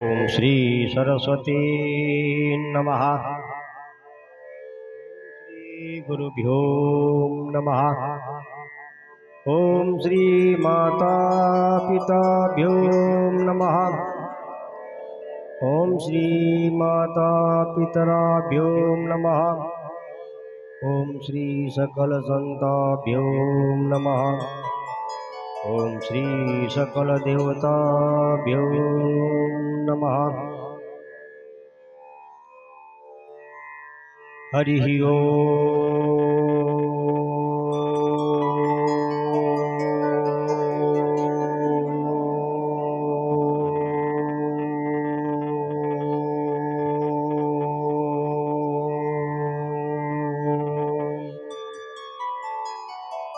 ओम श्री सरस्वती नमः। श्री गुरुभ्यो नमः। ओम श्री माता पिताभ्यो नमः। ओम श्री माता पितराभ्यो नमः। ओम श्री सकल संताभ्यो नमः। ओम श्री सकल देवताभ्यो नमः। हरिः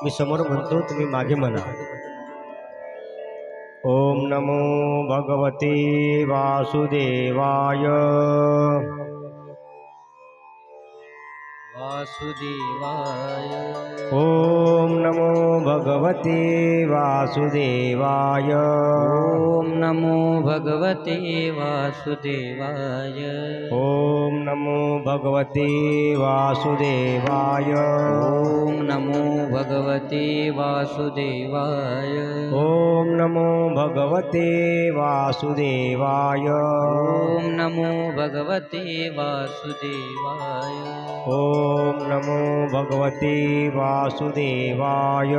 मी समोर म्हणतो, तुम्ही मागे म्हणा। ओम नमो भगवते वासुदेवाय। वासुदेवाय। ओम नमो भगवते वासुदेवाय। ओम नमो भगवते वासुदेवाय। ओम नमो भगवते वासुदेवाय। ओम नमो भगवते वासुदेवाय। ओम नमो भगवते वासुदेवाय। ओम नमो भगवते वासुदेवाय। ओम नमो भगवते वासुदेवाय।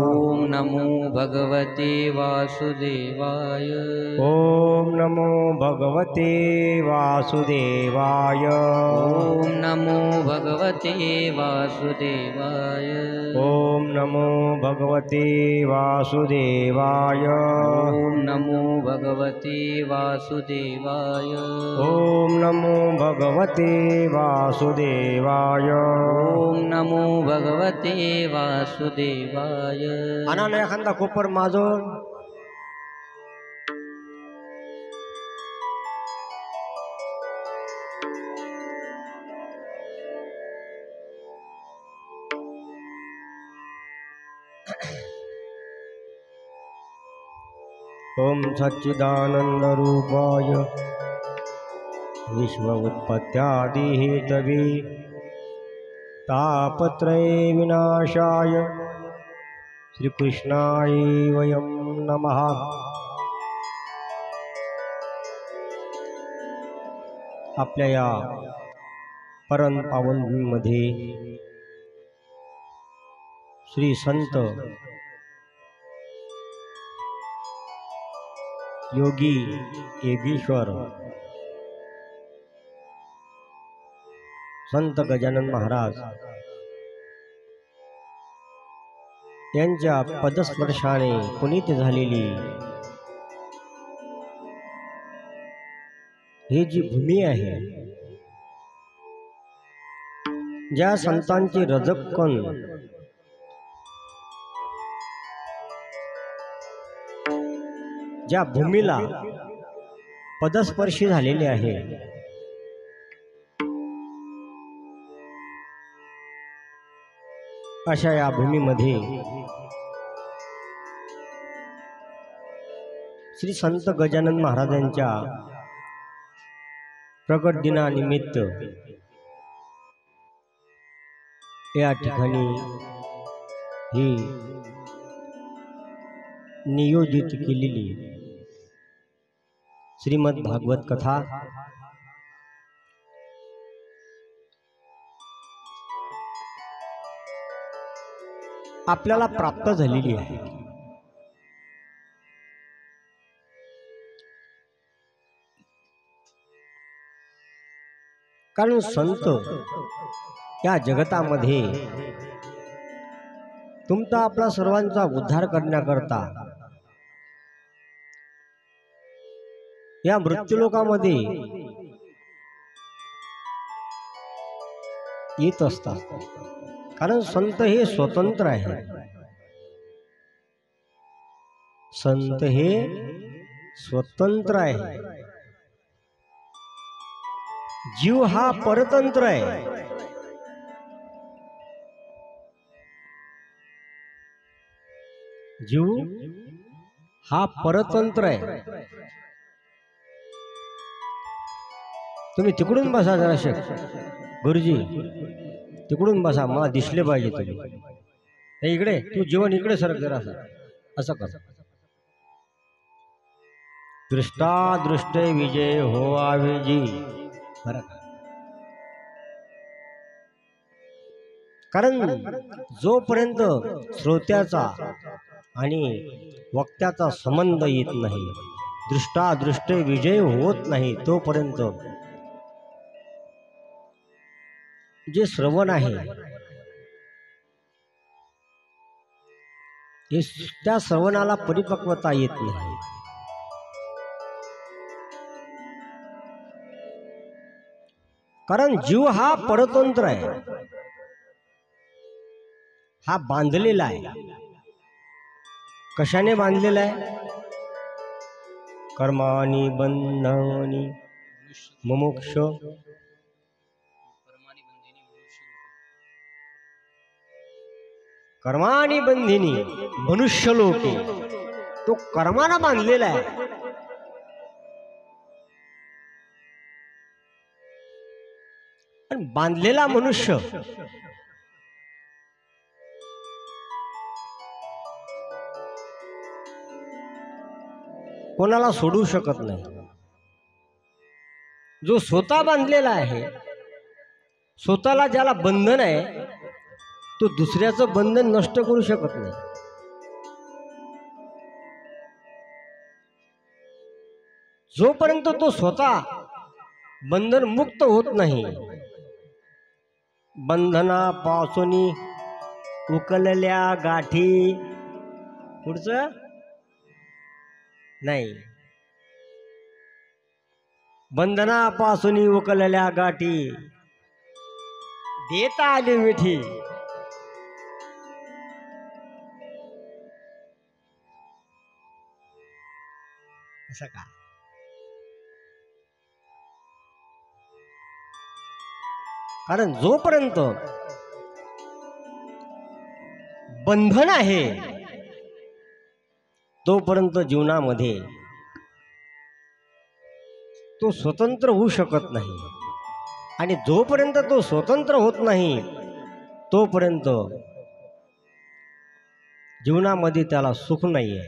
ओम नमो भगवते वासुदेवाय। ओम नमो भगवते वासुदेवाय। ओम नमो भगवते वासुदेवाय। ओम नमो भगवते वासुदेवाय। ओम नमो भगवते वासुदेवाय। ओम नमो भगवते वासुदेवाय। ओम नमो भगवते वासुदेवाय। आणा ना एखादा कोपर माजून। ओम सच्चिदानंद रूपाय विश्व उत्पत्त्यादि हेतवे तापत्रय विनाशाय श्रीकृष्णाय वयं नमः। आपल्या या परम पावन भूमीमध्ये श्री संत योगी योगीश्वर संत गजानन महाराज यांच्या पदस्पर्शाने पुनीत झालेली ही जी भूमी आहे, ज्या संतांची रजक्कण ज्या भूमीला पदस्पर्शी झालेली आहे, अशा या भूमीमध्ये श्री संत गजानन महाराजांच्या प्रगट दिनानिमित्त या ठिकाणी ही नियोजित केलेली श्रीमद भागवत कथा आपल्याला प्राप्त झालेली आहे। कारण संत या जगतामध्ये तुमचा आपला सर्वांचा उद्धार करण्याकरता या मृत्यूलोकामध्ये येत असतात। कारण संत हे स्वतंत्र आहे। संत हे स्वतंत्र आहे। जीव हा परतंत्र आहे। जीव हा परतंत्र आहे। तुम्ही तिकडून बसा जराशे. गुरुजी तिकडून बसा, मला दिसले पाहिजे तुम्ही. हे इकडे तू जीवन इकडे सरक जरा असं कर. दृष्टादृष्टे विजय होवावे जी. बरं का? कारण जोपर्यंत श्रोत्याचा आणि वक्त्याचा संबंध येत नाही, दृष्टादृष्टे विजय होत नाही, तोपर्यंत जे श्रवण आहे त्या श्रवणाला परिपक्वता येत नाही. कारण जीव हा परतंत्र आहे, हा बांधलेला आहे. कशाने बांधलेला आहे? कर्मानी बंधनी मुमुक्ष. कर्मानी बंधिनी मनुष्य लोके. तो कर्माला बांधलेला आहे. पण बांधलेला मनुष्य कोणाला सोडू शकत नाही. जो स्वतः बांधलेला आहे, स्वतःला ज्याला बंधन आहे, तो दुसऱ्याचं बंधन नष्ट करू शकत नाही. जोपर्यंत तो स्वतः बंधन मुक्त होत नाही, बंधनापासून उकलल्या गाठी. पुढचं नाही. बंधनापासून उकलल्या गाठी देता आली मिठी. असं का? कारण जोपर्यंत बंधन आहे तोपर्यंत जीवनामध्ये तो स्वतंत्र होऊ शकत नाही. आणि जोपर्यंत तो स्वतंत्र होत नाही तोपर्यंत जीवनामध्ये त्याला सुख नाही आहे.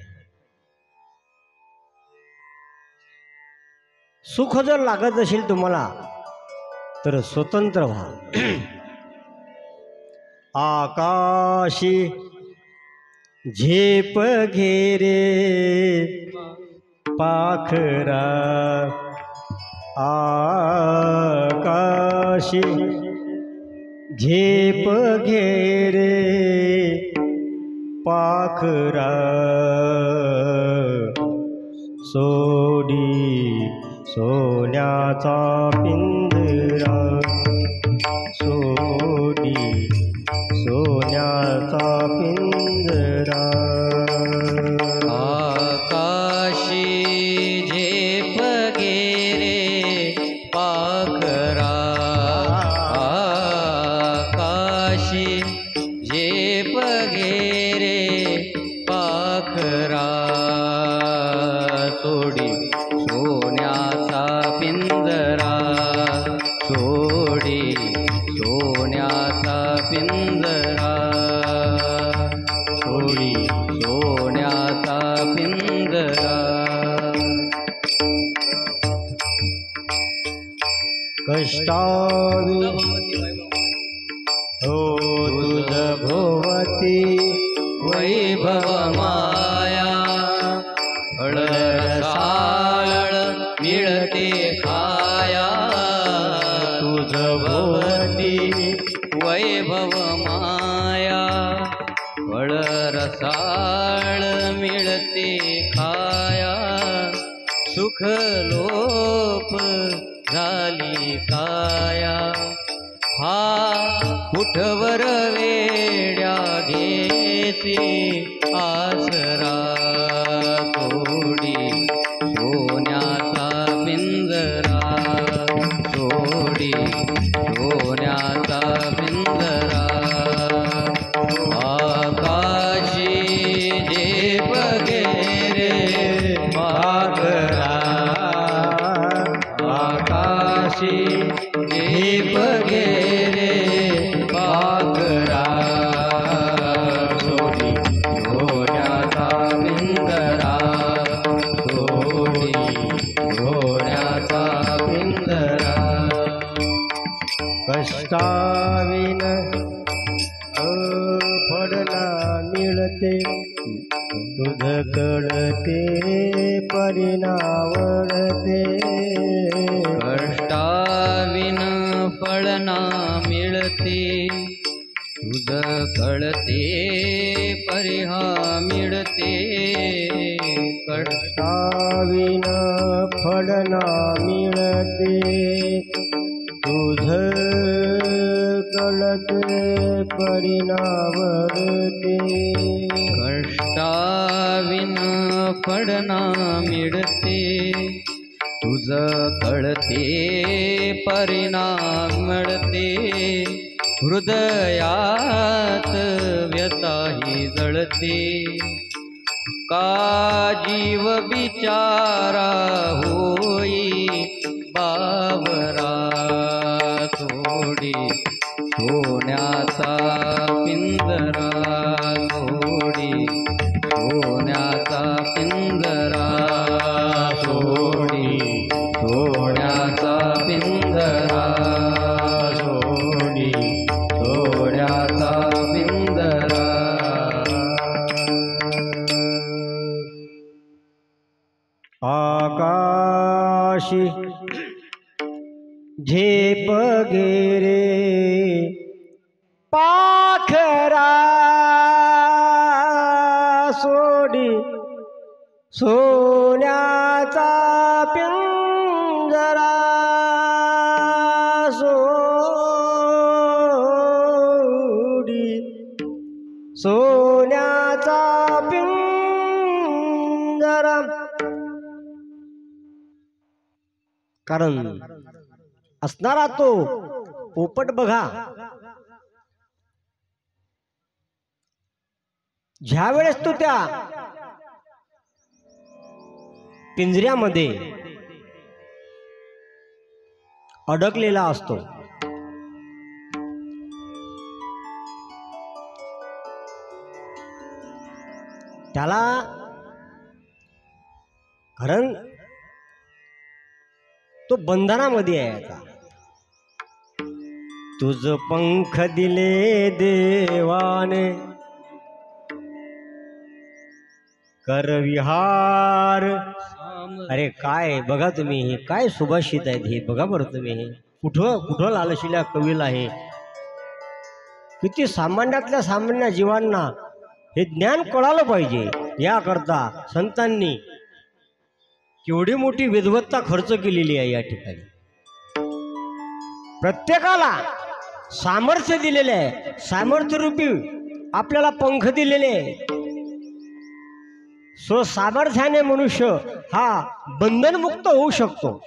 सुख जर लागत असेल तुम्हाला तर स्वतंत्र व्हा. आकाशी झेप घेरे पाखरा. आकाशी झेप घेरे पाखरा. सोडी सोन्याचा पिंजरा. सोडी सोन्याचा पिंजरा. आकाशी झेप घेरे पाखरा. आकाशी झेप घेरे पाखरा. सोडी सोन्याचा पिंजरा. सोडी सोन्याचा पिंजरा. सोडी सोन्याचा पिंजरा. कष्टावी हो तुझ भोवती वैभव माया. फळसाळ मिळते खाया. तुझ भोवती वैभव माया. फळरसाळ मिळते खाया. सुख लोप झाली काया. हा कुठवर वेड्या घेते आसरा. सोडी सोन्याचा पिंजरा. सोडी सोन्याचा पिंजरा. आकाशी झेप घेरे पाखरा. आकाशी काशी झेप घे रे पाखरा सोडी घोड्याचा पिंजरा सोडी घोड्याचा पिंजरा कष्टाविन फळना मिळते तुझ कळते परिणावळते कष्टाविन फळ ना मिळते तुझ कळते परिहा मिळते कष्टाविन फळना मिळते तुझ कळते परिणावळते कष्टाविन फळ ना मिळते तुझ कळते परिणाम मिळते हृदयात व्यताही जळते का जीव बिचारा होई बावरा सोडी सोन्याचा पिंजरा सोडी सोन्याचा पिंजरा सोडी सोन्याचा पिंजरा सोडी सोन्याचा पिंजरा आकाशी झेप घे रे पाखरा सोडी सोन्याचा पिंजरा सोडी सोन्याचा पिंजरा कारण असणारा तो पोपट बघा ज्या वेळेस तो त्या पिंजऱ्यामध्ये अडकलेला असतो त्याला कारण तो बंधनामध्ये आहे आता तुझ पंख दिले देवाने कर विहार अरे काय बघा तुम्ही हे काय सुभाषित आहेत हे बघा बरं तुम्ही हे कुठं लालशिल्या कवीला हे किती सामान्यातल्या सामान्य जीवांना हे ज्ञान कळालं पाहिजे याकरता संतांनी केवढी मोठी विद्वत्ता खर्च केलेली आहे या ठिकाणी प्रत्येकाला सामर्थ्य दिलेले आहे सामर्थ्य रूपी आपल्याला पंख दिलेले आहे सो सामर्थ्याने मनुष्य हा बंधनमुक्त होऊ शकतो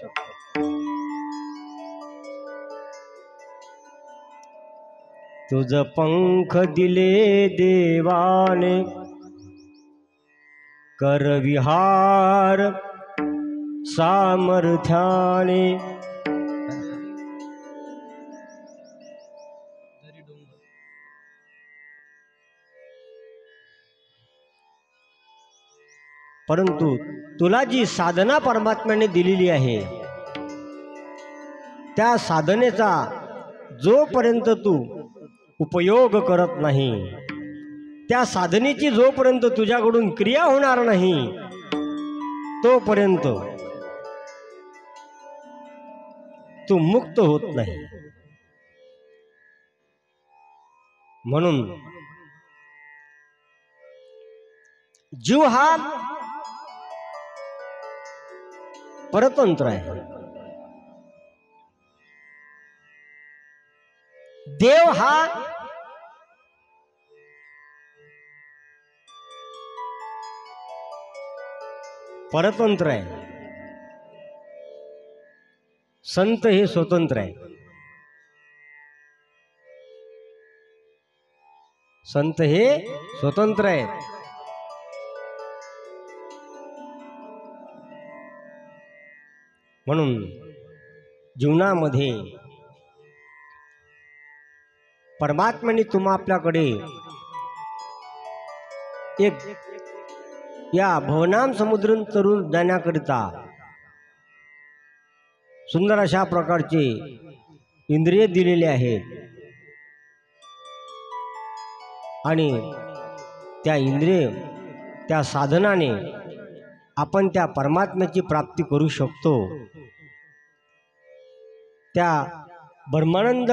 तुझ पंख दिले देवाने कर विहार सामर्थ्याने परंतु तुला जी साधना परमात्म्याने दिलेली आहे त्या साधनेचा जोपर्यंत तू उपयोग करत नाही त्या साधनेची जोपर्यंत तुझ्याकडून क्रिया होणार नाही तोपर्यंत तू मुक्त होत नाही म्हणून जीव हा परतंत्र आहे देव हा परतंत्र आहे संत हे स्वतंत्र आहे संत हे स्वतंत्र आहेत म्हणून जीवनामध्ये परमात्म्याने आपल्याकडे एक या भवनाम समुद्रून तरुण जाण्याकरिता सुंदर अशा प्रकारचे इंद्रिय दिलेले आहेत आणि त्या इंद्रिय त्या साधनाने आपण त्या परमात्म्याची प्राप्ती करू शकतो। त्या ब्रह्मानंद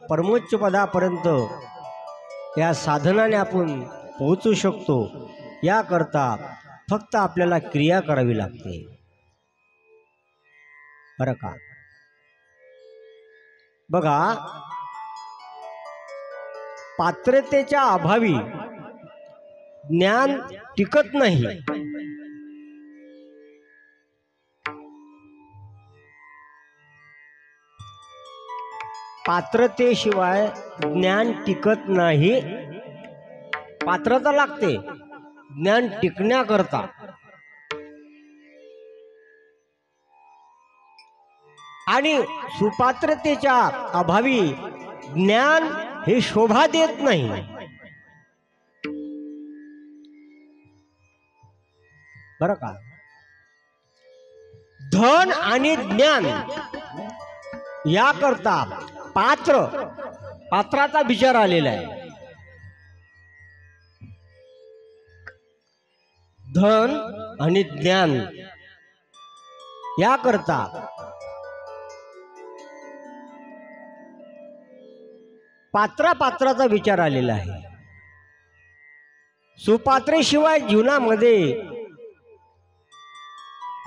परमोच्च पदापर्यंत या साधनाने आपण पोहोचू शकतो। याकरता फक्त आपल्याला क्रिया करावी लागते बरं का। बघा, पात्रतेच्या अभावी ज्ञान टिकत नाही। पात्रतेशिवाय ज्ञान टिकत नाही। पात्रता लागते ज्ञान टिकण्याकरता। आणि सुपात्रतेच्या अभावी ज्ञान हे शोभा देत नाही बरं का। धन आणि ज्ञान याकरता पात्राचा विचार आलेला आहे। धन आणि ज्ञान याकरता पात्राचा विचार आलेला आहे। सुपात्रेशिवाय जीवनामध्ये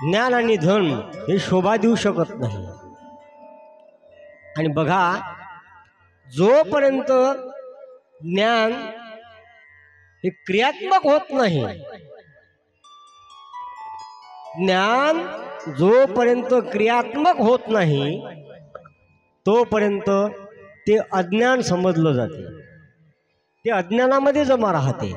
ज्ञान आणि धन हे शोभा देऊ शकत नाही। आणि बघा, जोपर्यंत ज्ञान हे क्रियात्मक होत नाही, ज्ञान जोपर्यंत क्रियात्मक होत नाही तोपर्यंत ते अज्ञान समजलं जाते। ते अज्ञानामध्ये जमा राहते।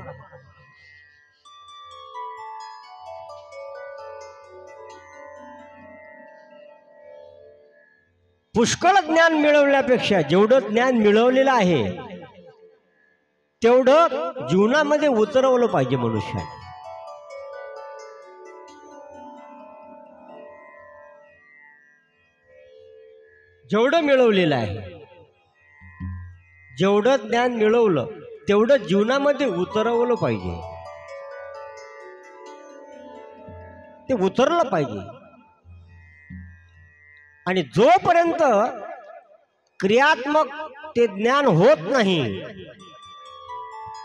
पुष्कळ ज्ञान मिळवण्यापेक्षा जेवढं ज्ञान मिळवलेलं आहे तेवढं जीवनामध्ये उतरवलं पाहिजे मनुष्याने। जेवढं मिळवलेलं आहे, जेवढं ज्ञान मिळवलं तेवढं जीवनामध्ये उतरवलं पाहिजे। ते उतरलं पाहिजे। आणि जोपर्यंत क्रियात्मक ते ज्ञान होत नाही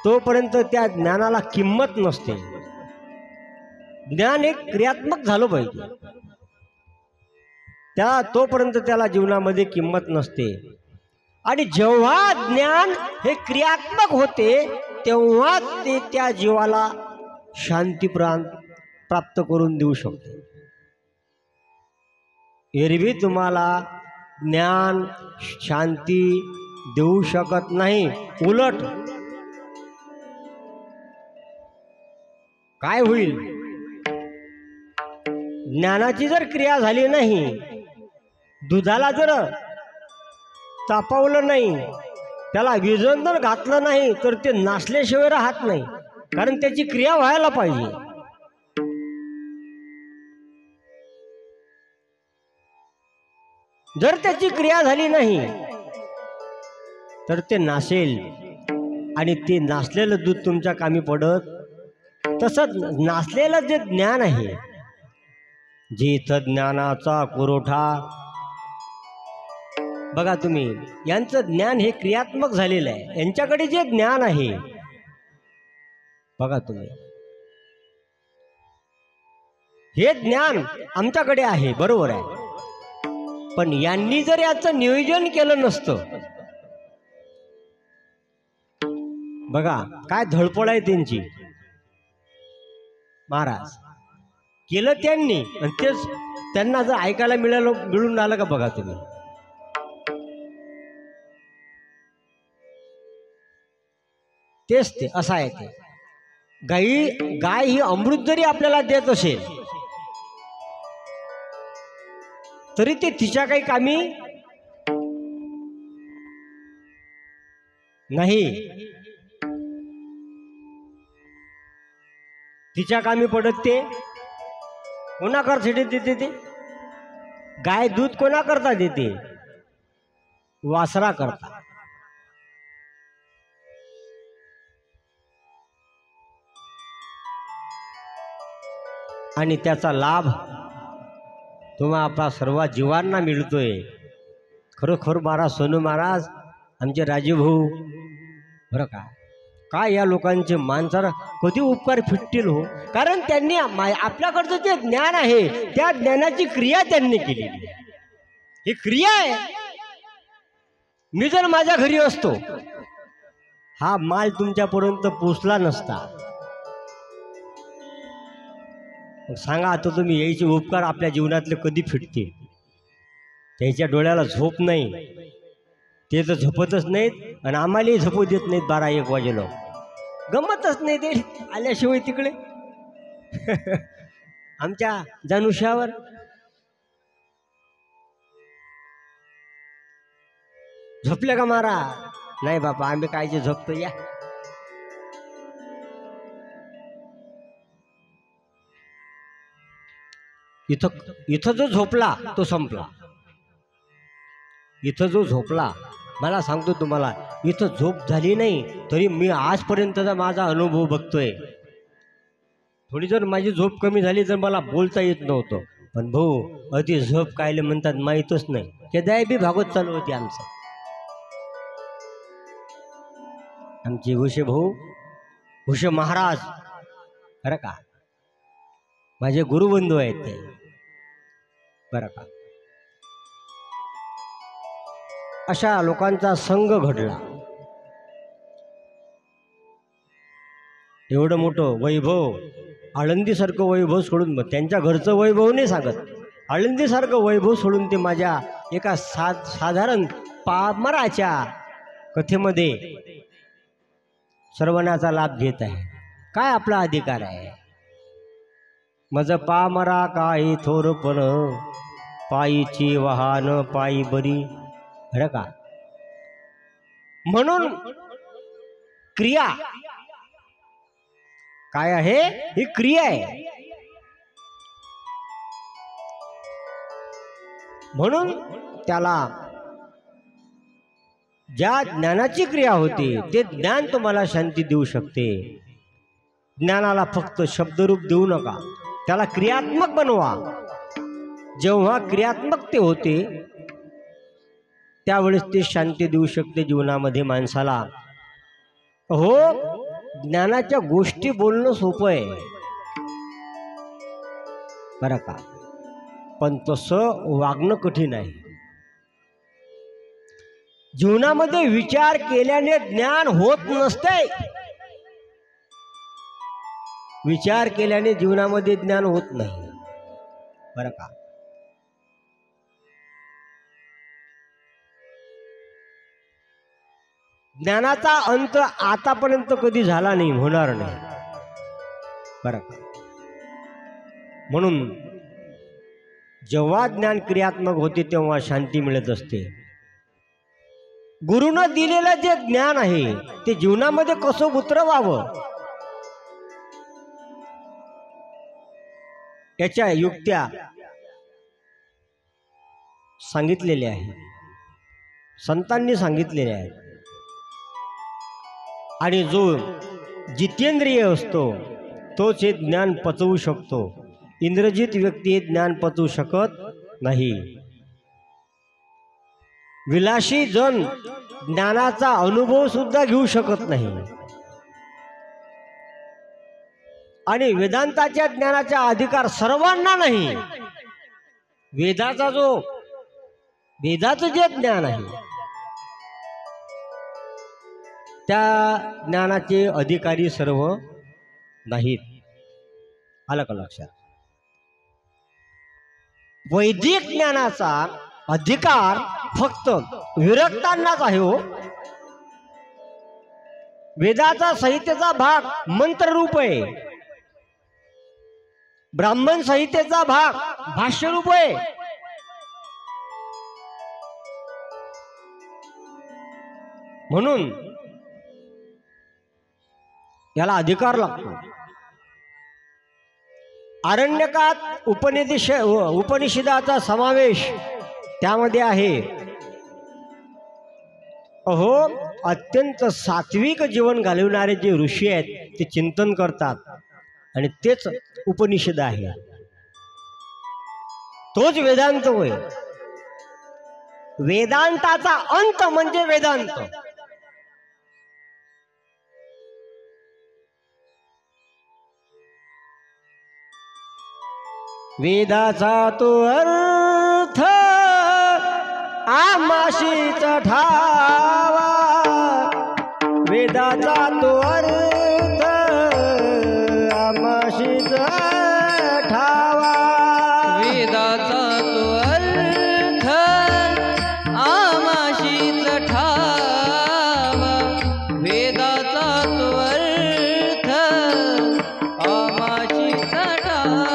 तोपर्यंत त्या ज्ञानाला किंमत नसते। ज्ञान एक क्रियात्मक झालं पाहिजे, तोपर्यंत त्याला जीवनामध्ये किंमत नसते। आणि जेव्हा ज्ञान हे क्रियात्मक होते तेव्हा ते त्या जीवाला शांती प्राप्त करून देऊ शकते। एरवी तुम्हाला ज्ञान शांती देऊ शकत नाही। उलट काय होईल, ज्ञानाची जर क्रिया झाली नाही, दुधाला जर तापवलं नाही, त्याला विझून जर घातलं नाही तर ते नासल्याशिवाय राहत नाही, कारण त्याची क्रिया व्हायला पाहिजे। जर त्याची क्रिया झाली नाही तर ते नासेल आणि ते नासलेलं दूध तुमच्या कामी पडत। तसंच नासलेलं जे ज्ञान आहे, जेथ ज्ञानाचा पुरवठा, बघा तुम्ही, यांचं ज्ञान हे क्रियात्मक झालेलं आहे। यांच्याकडे जे ज्ञान आहे बघा तुम्ही, हे ज्ञान आमच्याकडे आहे बरोबर आहे, पण यांनी जर याचं नियोजन केलं नसतं, बघा काय धडपड आहे त्यांची। महाराज केलं त्यांनी आणि तेच त्यांना जर ऐकायला मिळून आलं का बघा तुम्ही। तेच ते असं आहे ते। गाय ही अमृत जरी आपल्याला देत असेल तरी ते तिच्या काही कामी नाही, तिच्या कामी पडत ते कोणाकरता देते? ते गाय दूध कोणाकरता देते? वासरा करता. आणि त्याचा लाभ तुम्हा आपला सर्व जीवांना मिळतोय. खरोखर महाराज सोनू महाराज आमचे राजीव भाऊ बरं का, काय या लोकांचे माणसाला कधी उपकार फिटतील हो. कारण त्यांनी आपल्याकडचं जे ज्ञान आहे त्या ज्ञानाची क्रिया त्यांनी केली. ही क्रिया आहे. मी जर माझ्या घरी असतो, हा माल तुमच्यापर्यंत पोचला नसता. सांगा आता तुम्ही, यायचे उपकार आपल्या जीवनातले कधी फिटतील? त्याच्या डोळ्याला झोप नाही, ते तर झोपतच नाहीत आणि आम्हालाही झोपू देत नाहीत 12-1 वाजेला. गमतच नाही ते आल्याशिवाय तिकडे आमच्या जानुष्यावर. झोपले का मारा? नाही बाबा, आम्ही कायचे झोपतो. या इथं जो झोपला तो संपला. इथं जो झोपला, मला सांगतो तुम्हाला, इथं झोप झाली नाही तरी मी आजपर्यंतचा माझा अनुभव बघतोय. थोडी जर माझी झोप कमी झाली तर मला बोलता येत नव्हतं. पण भाऊ, अति झोप कायले म्हणतात माहीतच नाही. ते दयाबी भागवत चालू होती आमचं. आमचे हुशे भाऊ, हुशे महाराज बरं का, माझे गुरुबंधू आहेत ते बरं का. अशा लोकांचा संघ घडला. एवढं मोठं वैभव, आळंदीसारखं वैभव सोडून, त्यांच्या घरचं वैभव नाही सांगत, आळंदीसारखं वैभव सोडून ते माझ्या एका साधारण पामराच्या कथेमध्ये सर्वनाचा लाभ घेत आहे. काय आपला अधिकार आहे? मज पामरा काही थोरपण, पायीची वाहन पायी बरी. बरं का, म्हणून क्रिया काय आहे? ही क्रिया आहे. म्हणून त्याला ज्या ज्ञानाची क्रिया होती ते ज्ञान तुम्हाला शांती देऊ शकते. ज्ञानाला फक्त शब्दरूप देऊ नका, त्याला क्रियात्मक बनवा. जेव्हा क्रियात्मक ते होते त्यावेळेस ते शांती देऊ शकते जीवनामध्ये माणसाला. हो, ज्ञानाच्या गोष्टी बोलणं सोपं आहे बरं का, पण तसं वागणं कठीण आहे. जीवनामध्ये विचार केल्याने ज्ञान होत नसते. विचार केल्याने जीवनामध्ये ज्ञान होत नाही बरं का. ज्ञानाचा अंत आतापर्यंत कधी झाला नाही, होणार नाही बरं का. म्हणून जेव्हा ज्ञान क्रियात्मक होते तेव्हा शांती मिळत असते. गुरुनं दिलेलं जे ज्ञान आहे ते जीवनामध्ये कसं उतरवावं याच्या युक्त्या सांगितलेल्या आहेत, संतांनी सांगितलेल्या आहेत. आणि जो जितेंद्रिय असतो तोच हे ज्ञान पचवू शकतो. इंद्रजित व्यक्ती हे ज्ञान पचवू शकत नाही. विलासी जन ज्ञानाचा अनुभव सुद्धा घेऊ शकत नाही. आणि वेदांताच्या ज्ञानाचा अधिकार सर्वांना नाही. वेदाचं जे ज्ञान आहे त्या ज्ञानाचे अधिकारी सर्व नाहीत. आलं का लक्षात? वैदिक ज्ञानाचा अधिकार फक्त विरक्तांनाच आहे हो. वेदाचा संहितेचा भाग मंत्ररूप आहे, ब्राह्मण संहितेचा भाग भाष्यरूप आहे. म्हणून याला अधिकार लागतो. आरण्यकात उपनिषदाचा समावेश त्यामध्ये आहे. अहो, अत्यंत सात्विक जीवन घालवणारे जे ऋषी आहेत ते चिंतन करतात आणि तेच उपनिषद आहे. तोच वेदांत होय. वेदांताचा अंत म्हणजे वेदांत. वेदाचा तो अर्थ आमाशीच ठावा. वेदाचा तो अर्थ आमाशीच ठावा. वेदाचा तो अर्थ आमाशीच ठावा. वेदाचा तो अर्थ आमाशीच ठावा.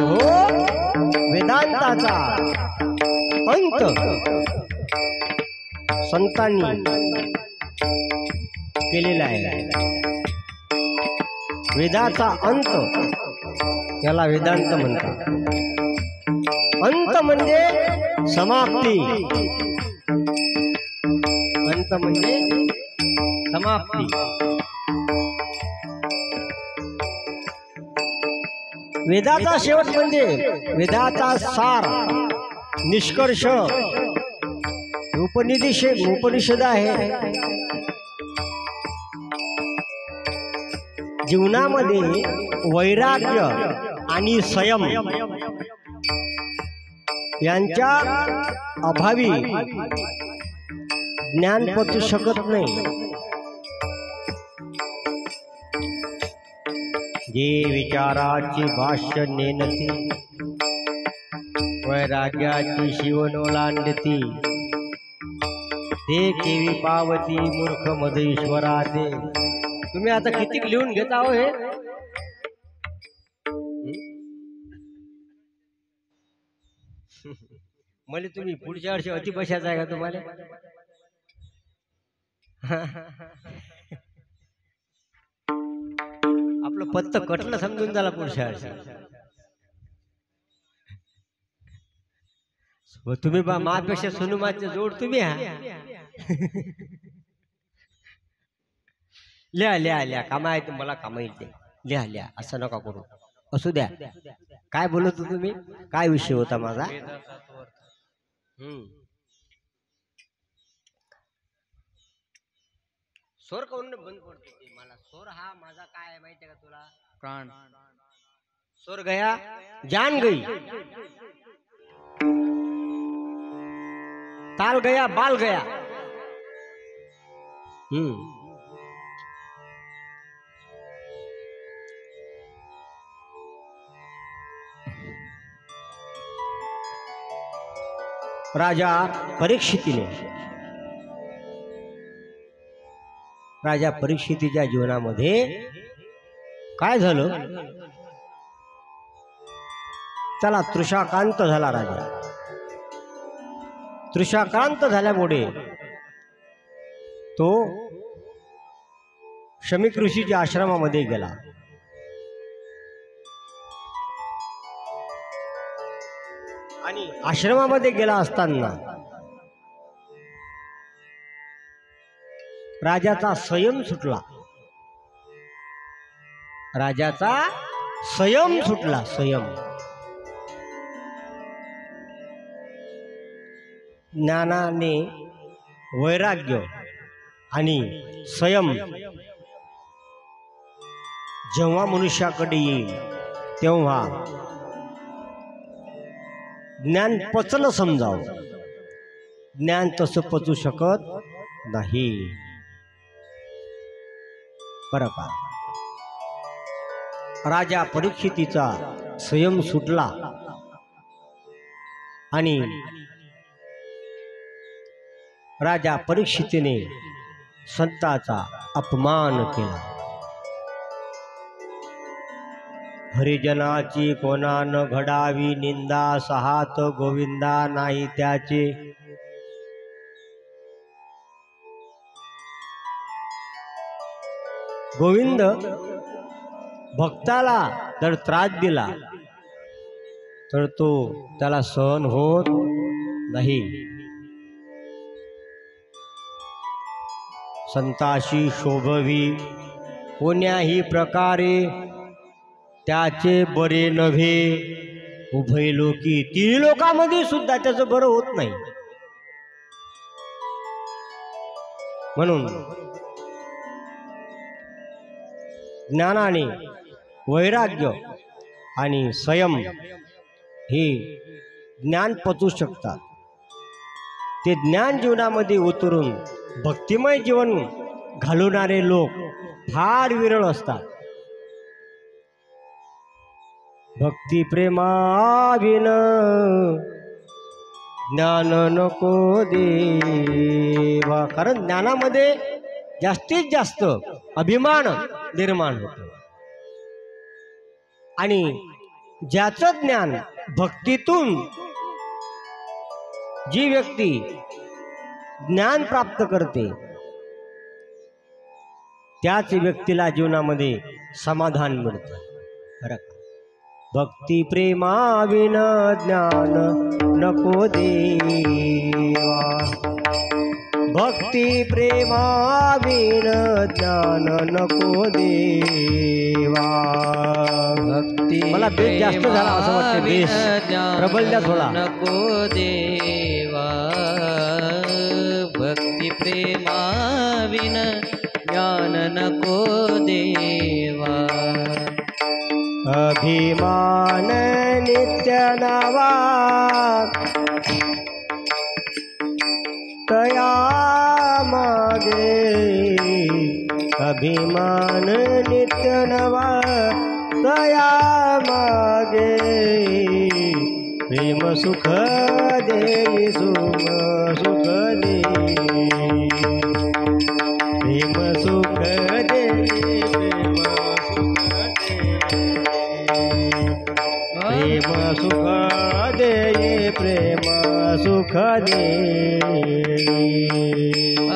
हो, वेदांताचा अंत संतांनी केलेला आहे. वेदाचा अंत याला वेदांत म्हणतात. अंत म्हणजे समाप्ती. अंत म्हणजे समाप्ती. वेदाचा शेवट म्हणजे वेदाचा सार, निष्कर्ष. उपनिषद आहे. जीवनामध्ये वैराग्य आणि संयम यांच्या अभावी ज्ञान पोचू शकत नाही. जे विचाराची भाष्य नेनती, वैराग्याची शिवण ओलांडती, ते केवी पावती मूर्ख मध ईश्वरा दे. तुम्ही आता किती लिहून घेता हो हे? मला तुम्ही पुढच्या वर्षी अति बशाचा आहे का तुम्हाला? आपलं पत्त कटलं समजून झाला पुढच्या वर्षी. तुम्ही बा मापेक्षा सोनुमाचे जोड तुम्ही हा. लिहा लिहा लिहा. कामा येते मला, कामा येते. लिहा लिहा. असं नका करू. असू द्या. काय बोलत हो तुम्ही? काय विषय होता माझा? स्वर करून बंद पडते मला. स्वर हा माझा काय आहे माहितीये का तुला? प्राण. स्वर गया जान गई, ताल गया बाल गया. राजा परीक्षितीच्या जीवनामध्ये काय झालं? त्याला तृषाकांत झाला. राजा तृषाकांत झाल्यामुळे तो शमीक ऋषीच्या आश्रमामध्ये गेला. आणि आश्रमामध्ये गेला असताना राजाचा संयम सुटला. राजाचा संयम सुटला. संयम. ज्ञानाने वैराग्य आणि संयम जेव्हा मनुष्याकडे येईल तेव्हा ज्ञान पचलं समजावं. ज्ञान तसं पचू शकत नाही. बरं का? राजा परीक्षितीचा संयम सुटला आणि राजा परीक्षितीने संताचा अपमान केला. हरिजनाची कोणान घडावी निंदा, सहात गोविंदा नाही त्याचे. गोविंद भक्ताला जर त्रास दिला तर तो त्याला सहन होत नाही. संताशी शोभवी कोण्याही प्रकारे त्याचे बरे नव्हे. उभय लोकी तिन्ही लोकांमध्ये सुद्धा त्याचं बरं होत नाही. म्हणून ज्ञानाने वैराग्य आणि संयम हे ज्ञान पचू शकतात. ते ज्ञान जीवनामध्ये उतरून भक्तिमय जीवन घालवणारे लोक फार विरळ असतात. भक्ती प्रेमाविन ज्ञान नको देवा. कारण ज्ञानामध्ये जास्तीत जास्त अभिमान निर्माण होतो आणि ज्याचं ज्ञान भक्तीतून जी व्यक्ती ज्ञान प्राप्त करते त्याच व्यक्तीला जीवनामध्ये समाधान मिळतं. बरं का? भक्ती प्रेमाविन ज्ञान नको देवा. भक्ती प्रेमाविन ज्ञान नको देवा. भक्ती मला बेस जास्त झाला असं वाटतं. बेस प्रबल द्या थोडा. नको देवा. भक्ती प्रेमाविन ज्ञान नको देवा. अभिमान नित्य नवा तया मागे. अभिमान नित्य नवा तया मागे. प्रेम सुख देई सुम सुख दे. प्रेम सुख देई प्रेम सुख दे. प्रेम सुख दे.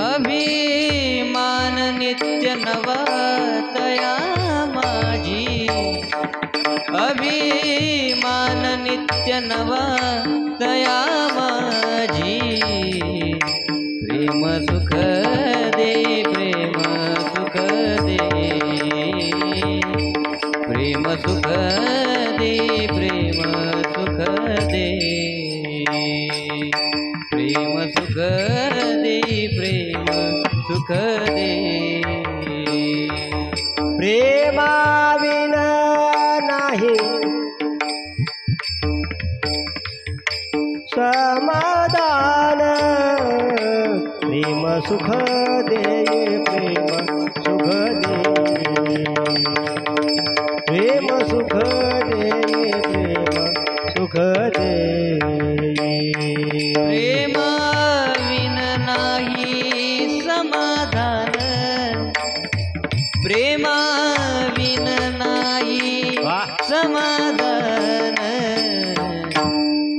अभिमान नित्य नवा तया माझी. अभिमान नित्य नवा तया माझी. प्रेम सुख दे. प्रेम सुख दे. प्रेम सुख दे. प्रेम सुख दे. प्रेम सुख दे. प्रेम सुख दे. प्रेमाविन नाही समाधान. प्रेम सुख दे. प्रेम सुख दे. प्रेम सुख दे. प्रेम सुख दे. प्रेमाविन नाही समाधान. प्रेमाविन नाही समाधान.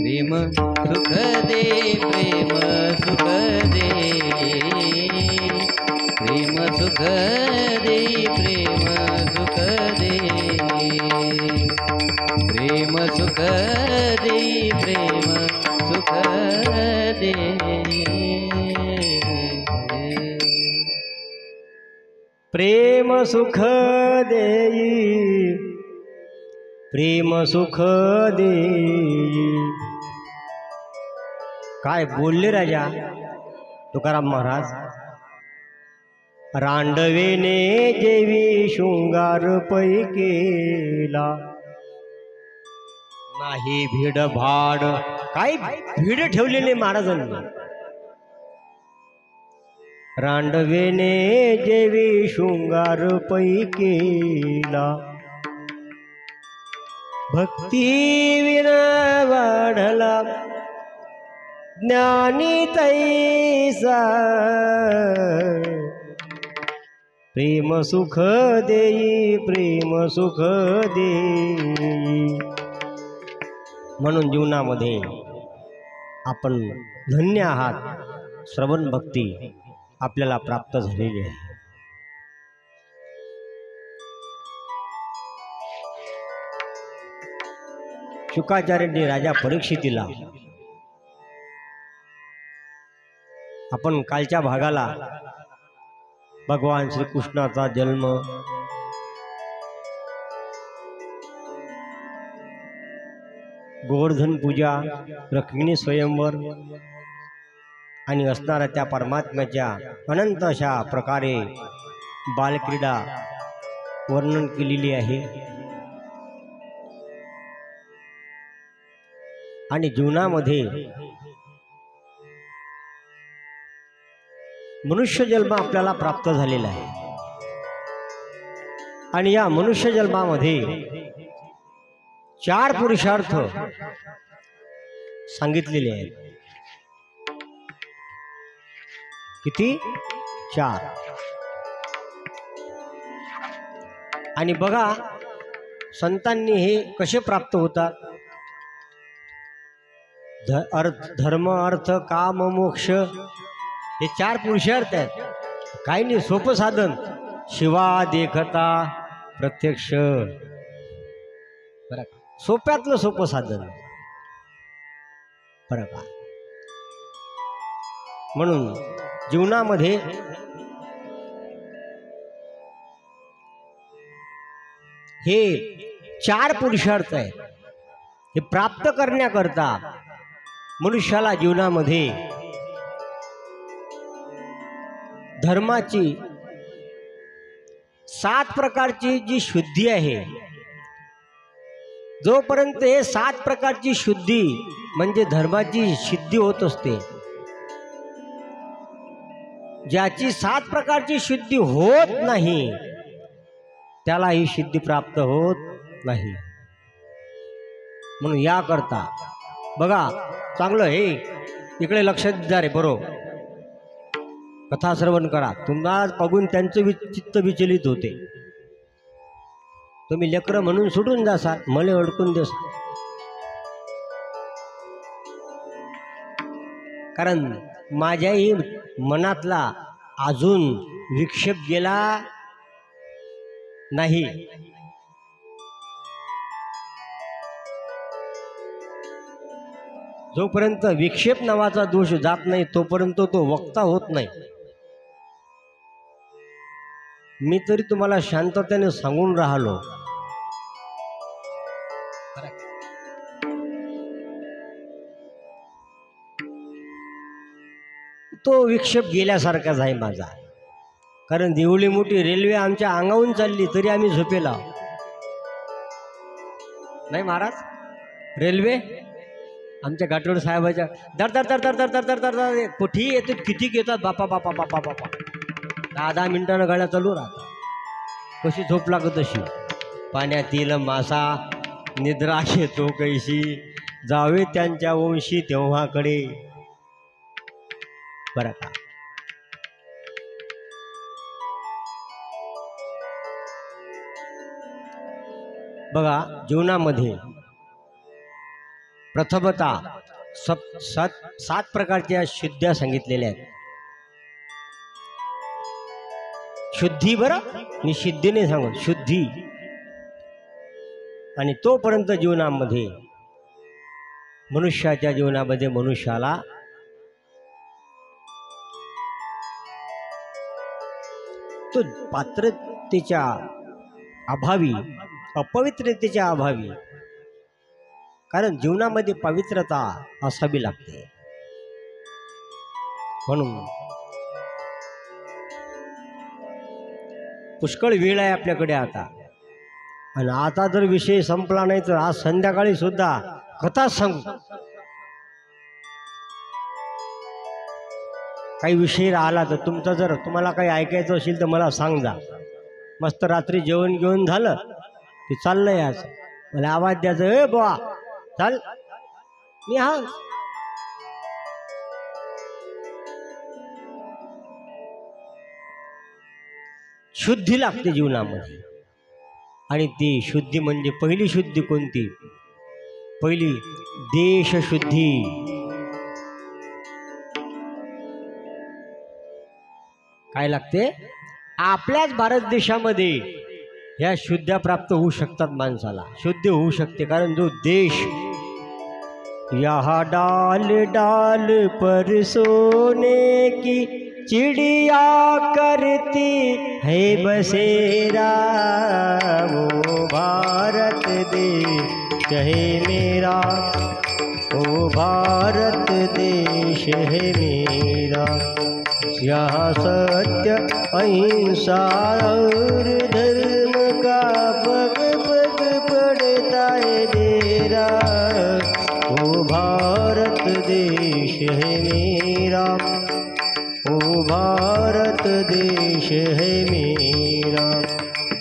प्रेम सुख दे. प्रेम सुख दे. प्रेम सुख दे. प्रेम सुख दे. प्रेम सुख दे. प्रेम सुख दे. प्रेम सुख देई. प्रेम सुख देई. काय बोलले राजा तुकाराम महाराज. रांडवेने जेवी शृंगार पै केला. नाही भीड भाड. काय भीड ठेवलेले महाराजांनी. रांडवेने जेवी शृंगार पै केला. भक्ती विन वाढला ज्ञानी तैसा. प्रेम सुख देई. प्रेम सुख देई. म्हणून जीवनामध्ये आपण धन्य आहात. श्रवण भक्ती आपल्याला प्राप्त झालेली आहे. शुकाचार्यांनी राजा परीक्षितीला, आपण कालच्या भागाला भगवान श्रीकृष्णाचा जन्म, गोवर्धन पूजा, रुक्मिणी स्वयंवर आणि असणाऱ्या त्या परमात्म्याच्या अनंत अशा प्रकारे बालक्रीडा वर्णन केलेली आहे. आणि जीवनामध्ये मनुष्य जन्म आपल्याला प्राप्त झालेला आहे. आणि या मनुष्य जन्मामध्ये 4 पुरुषार्थ सांगितलेले आहेत. किती? 4. आणि बघा संतांनी हे कसे प्राप्त होतात. धर्म, अर्थ, काम, मोक्ष हे 4 पुरुषार्थ आहेत. काही नाही, सोपं साधन. शिवा देखता प्रत्यक्ष. बरं का, सोप्यातलं सोपं साधन. बरं का, म्हणून जीवनामध्ये हे 4 पुरुषार्थ आहेत. हे प्राप्त करण्याकरता मनुष्याला जीवनामध्ये धर्माची 7 प्रकारची जी शुद्धी आहे, जोपर्यंत हे 7 प्रकारची शुद्धी म्हणजे धर्माची सिद्धी होत असते, ज्याची 7 प्रकारची शुद्धी होत नाही त्याला ही सिद्धी प्राप्त होत नाही. म्हणून याकरता बघा चांगलं, हे इकडे लक्ष द्या रे, बरोबर कथा श्रवण करा. तुम्हाला बघून त्यांचं चित्त विचलित होते. तुम्ही लेकरं म्हणून सुटून जासाल, मला अडकून देसाल. कारण माझ्याही मनातला अजून विक्षेप गेला नाही. जोपर्यंत विक्षेप नावाचा दोष जात नाही तोपर्यंत तो वक्ता होत नाही. मी तरी तुम्हाला शांततेने सांगून राहिलो. तो विक्षेप गेल्यासारखाच आहे माझा. कारण देवळी मोठी रेल्वे आमच्या अंगावून चालली तरी आम्ही झोपेला नाही महाराज. रेल्वे आमच्या घाटोड साहेबाच्या दर दर दर दर दर दर दर दर दर कुठेही येतात, किती येतात बापा बापा बापा बापा. 10 मिनिटानं गाड्या चालू राहतात. कशी झोप लागत अशी. पाण्यातील मासा निद्रा घेतो कैशी, जावे त्यांच्या वंशी तेव्हाकडे. बरं का, बघा जीवनामध्ये प्रथमतः 7 प्रकारच्या शुद्ध्या सांगितलेल्या आहेत. शुद्धी, बरं मी सिद्धीने सांगू, शुद्धी. आणि तोपर्यंत जीवनामध्ये मनुष्याच्या जीवनामध्ये मनुष्याला तो पात्रतेच्या अभावी, अपवित्रतेच्या अभावी, कारण जीवनामध्ये पवित्रता असावी लागते. म्हणून पुष्कळ वेळ आहे आपल्याकडे आता. आणि आता जर विषय संपला नाही तर आज संध्याकाळी सुद्धा कथाच सांगू. काही विषय राहिला तर तुमचा जर तुम्हाला काही ऐकायचं असेल तर मला सांग जा. मस्त रात्री जेवण घेऊन झालं की चाललंय, आज मला आवाज द्यायचा, ए बुवा चाल, मी हा. शुद्धी लागते जीवनामध्ये. आणि ती शुद्धी म्हणजे पहिली शुद्धी कोणती? पहिली देशशुद्धी. काय लागते? आपल्याच भारत देशामध्ये ह्या शुद्ध्या प्राप्त होऊ शकतात माणसाला, शुद्ध होऊ शकते. कारण जो देश यहाँ डाल डाल पर सोने की चिड़िया करती है बसेरा, वो भारत देश है मेरा, वो भारत देश है मेरा. यहाँ सत्य अहिंसा और धर्म का पग पग पड़ता है डेरा, वो भारत देश है मेरा, वो भारत देश है मेरा.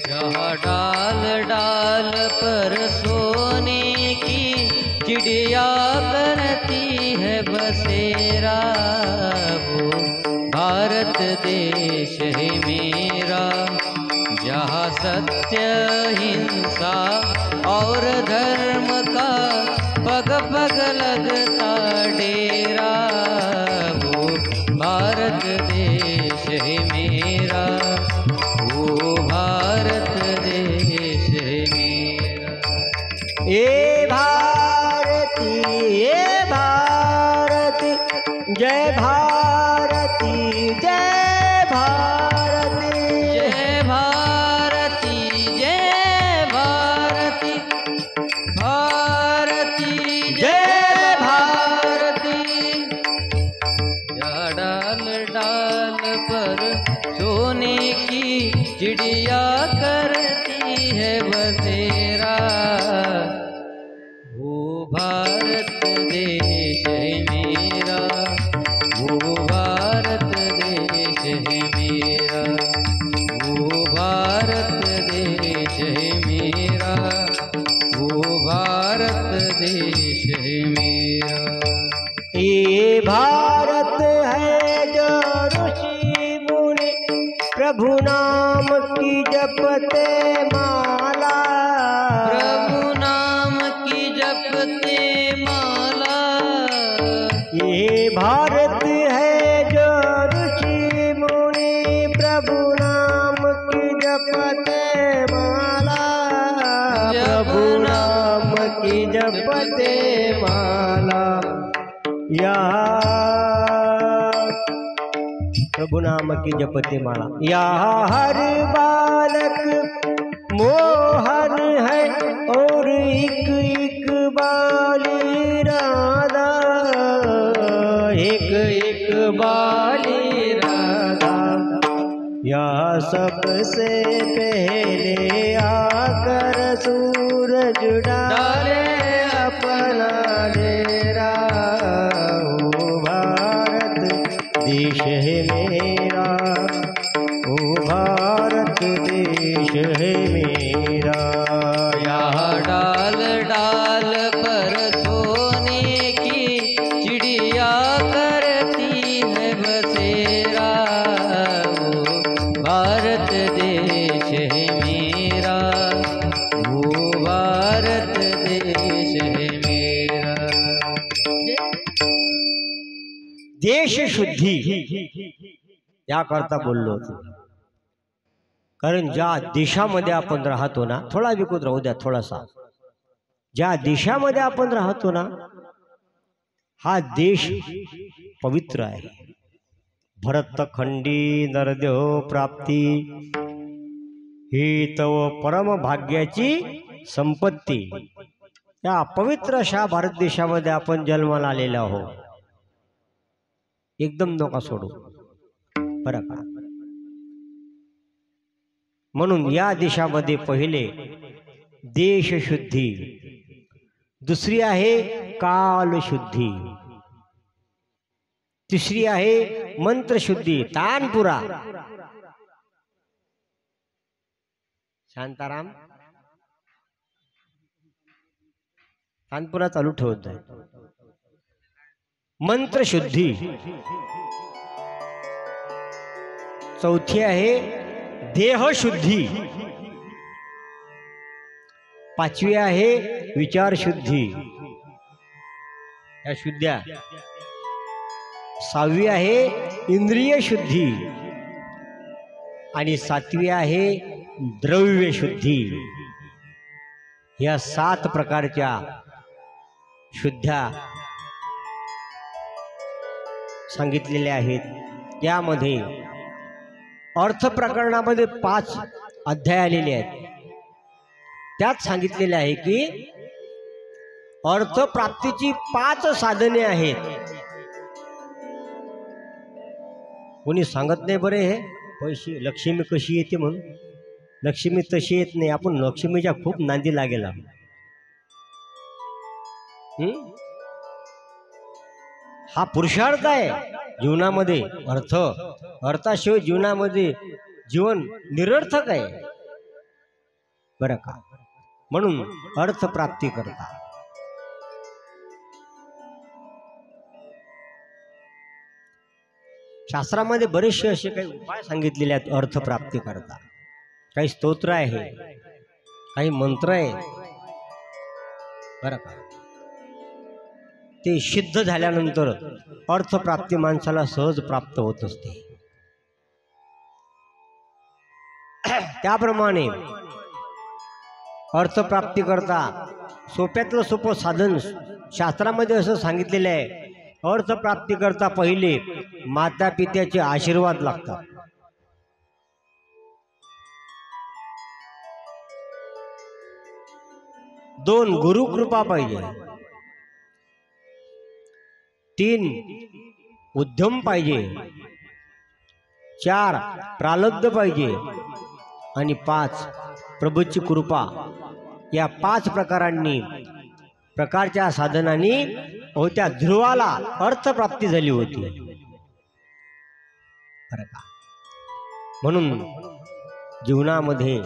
जहाँ डाल डाल पर सोने की चिड़िया करती है बसेरा, वो भारत देश है मेरा. जहाँ सत्य हिंसा और धर्म का पग पग लगता डेरा, वो भारत देश है मेरा, वो भारत देश है मेरा. ए भारती जय भारती जय भारती, जय भारती जय भारती, भारती जय भारती. या डाल डाल पर सोने की चिड़िया करती है बसेरा, वो भारत देश है मेरा, वो भारत देश है मेरा, वो भारत देश है मेरा, वो भारत देश है मेरा. ये भारत है जो ऋषि मुनि प्रभु नाम की जपते माला, प्रभु नाम की जपते माला. ये भारत है जो ऋषि मुनि प्रभु नाम की जपते माला, प्रभु नाम की जपते माला. प्रभु नाम की जपते माला. यहाँ हर बालक मोहन है और एक एक बाली राधा, एक एक बाली राधा. यहाँ सबसे पहले आकर सूरज डाले अपना डेरा, ओ भारत देश है मेरा, ओ भारत देश है मेरा. यहाँ डाल डाल पर सोने की चिड़िया करती है बसेरा, वो भारत देश है मेरा, वो भारत देश है मेरा. देश शुद्धी याकरता बोललो होतो. कारण ज्या देशामध्ये आपण राहतो ना, थोडा विकून राहू द्या थोडासा, ज्या देशामध्ये आपण राहतो ना, हा देश पवित्र आहे. भरतखंडी नरदेह प्राप्ती ही तव परम भाग्याची संपत्ती. त्या पवित्र अशा भारत देशामध्ये आपण जन्माला आलेलो आहोत. एकदम नका सोडू बरं का. म्हणून या देशामध्ये पहिले देशशुद्धी, दुसरी आहे कालशुद्धी, तिसरी आहे मंत्रशुद्धी. तानपुरा शांताराम तानपुरा चालू ठेवत आहे. मंत्रशुद्धी. चौथी आहे देहशुद्धी. पाचवी आहे विचारशुद्धी. या शुद्ध्या. सहावी आहे इंद्रिय शुद्धी आणि सातवी आहे द्रव्य शुद्धी या 7 प्रकारच्या शुद्ध्या सांगितलेल्या आहेत. त्यामध्ये अर्थ प्रकरणामध्ये 5 अध्याय आलेले आहेत. त्यात सांगितलेले आहे की अर्थप्राप्तीची 5 साधने आहेत. कोणी सांगत नाही बरे हे पैसे लक्ष्मी कशी येते म्हणून. लक्ष्मी तशी येत नाही, आपण लक्ष्मीच्या खूप नांदी लागेला. हा पुरुषार्थ आहे जीवनामध्ये. अर्थाशिवाय जीवनामध्ये जीवन निरर्थक आहे बरं का. म्हणून अर्थप्राप्ती करता शास्त्रामध्ये बरेचसे असे काही उपाय सांगितलेले आहेत अर्थप्राप्ती करता. काही स्तोत्र आहे, काही मंत्र आहे बरं का. ते सिद्ध झाल्यानंतर अर्थप्राप्ती माणसाला सहज प्राप्त होत असते. त्याप्रमाणे अर्थप्राप्ती करता सोप्यातलं सोपं साधन शास्त्रामध्ये असं सांगितलेलं आहे. अर्थप्राप्ती करता पहिले माता पित्याचे आशीर्वाद लागतात. 2 गुरुकृपा पाहिजे. 3 उद्यम पाहिजे. 4 प्रारब्ध पाहिजे. आणि 5 प्रभूची कृपा. या 5 प्रकारच्या साधनांनी होत्या ध्रुवाला अर्थप्राप्ती झाली होती बरं का. म्हणून जीवनामध्ये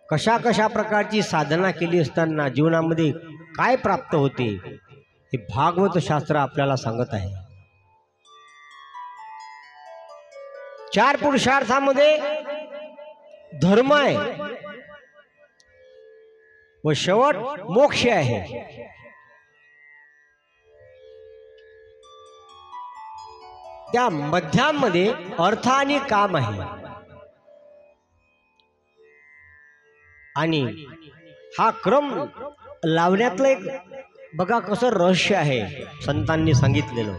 कशा कशा प्रकारची साधना केली असताना जीवनामध्ये काय प्राप्त होते हे भागवत शास्त्र आपल्याला सांगत आहे. 4 पुरुषार्थामध्ये धर्म आहे व शेवट मोक्ष आहे. त्या मध्यामध्ये अर्थ आणि काम आहे. आणि हा क्रम लावण्यातलं एक बघा कसं रहस्य आहे संतांनी सांगितलेलं.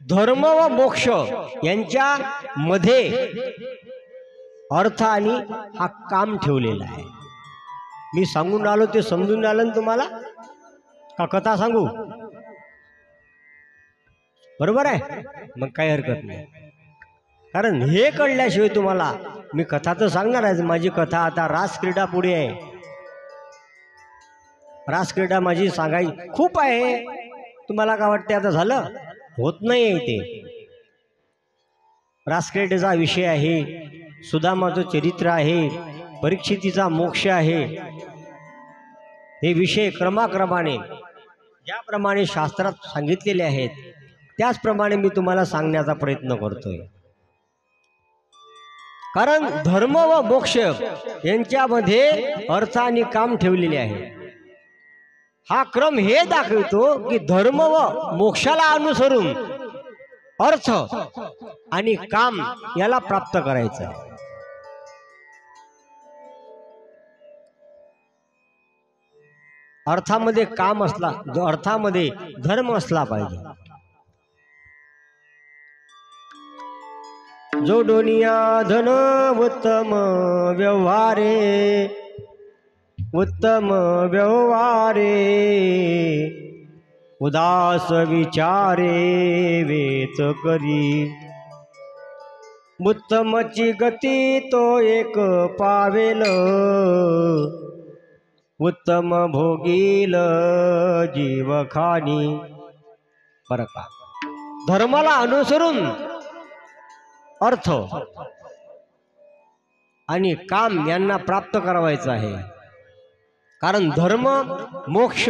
धर्म व मोक्ष यांच्या मध्ये अर्थ आणि हा काम ठेवलेला आहे. मी सांगून आलो ते समजून आलं ना तुम्हाला का कथा सांगू? बरोबर आहे, मग काही हरकत नाही. कारण हे कळल्याशिवाय तुम्हाला मी कथा तर सांगणार आहे. माझी कथा आता रासक्रीडा पुढे आहे. रासक्रीडा माझी सांगायची खूप आहे. तुम्हाला काय वाटते आता झालं? होत नाही. ते रासक्रीडेचा विषय आहे, सुदामाचं चरित्र आहे, परीक्षितीचा मोक्ष आहे. हे विषय क्रमाक्रमाने ज्याप्रमाणे शास्त्रात सांगितलेले आहेत त्याचप्रमाणे मी तुम्हाला सांगण्याचा प्रयत्न करतोय. कारण धर्म व मोक्ष यांच्यामध्ये अर्थ आणि काम ठेवलेले आहे. हा क्रम हे दाखवतो की धर्म व मोक्षाला अनुसरून अर्थ आणि काम याला प्राप्त करायचं आहे. अर्थामध्ये काम असला, अर्थामध्ये धर्म असला पाहिजे. जोडोनिया धन उत्तम व्यवहारे, उत्तम व्यवहारे, उदास विचारे वेच करी. उत्तमची गती तो एक पावेल, उत्तम भोगील जीवखानी. बरं का. धर्माला अनुसरून अर्थ आणि काम यांना प्राप्त करावायचं आहे. कारण धर्म मोक्ष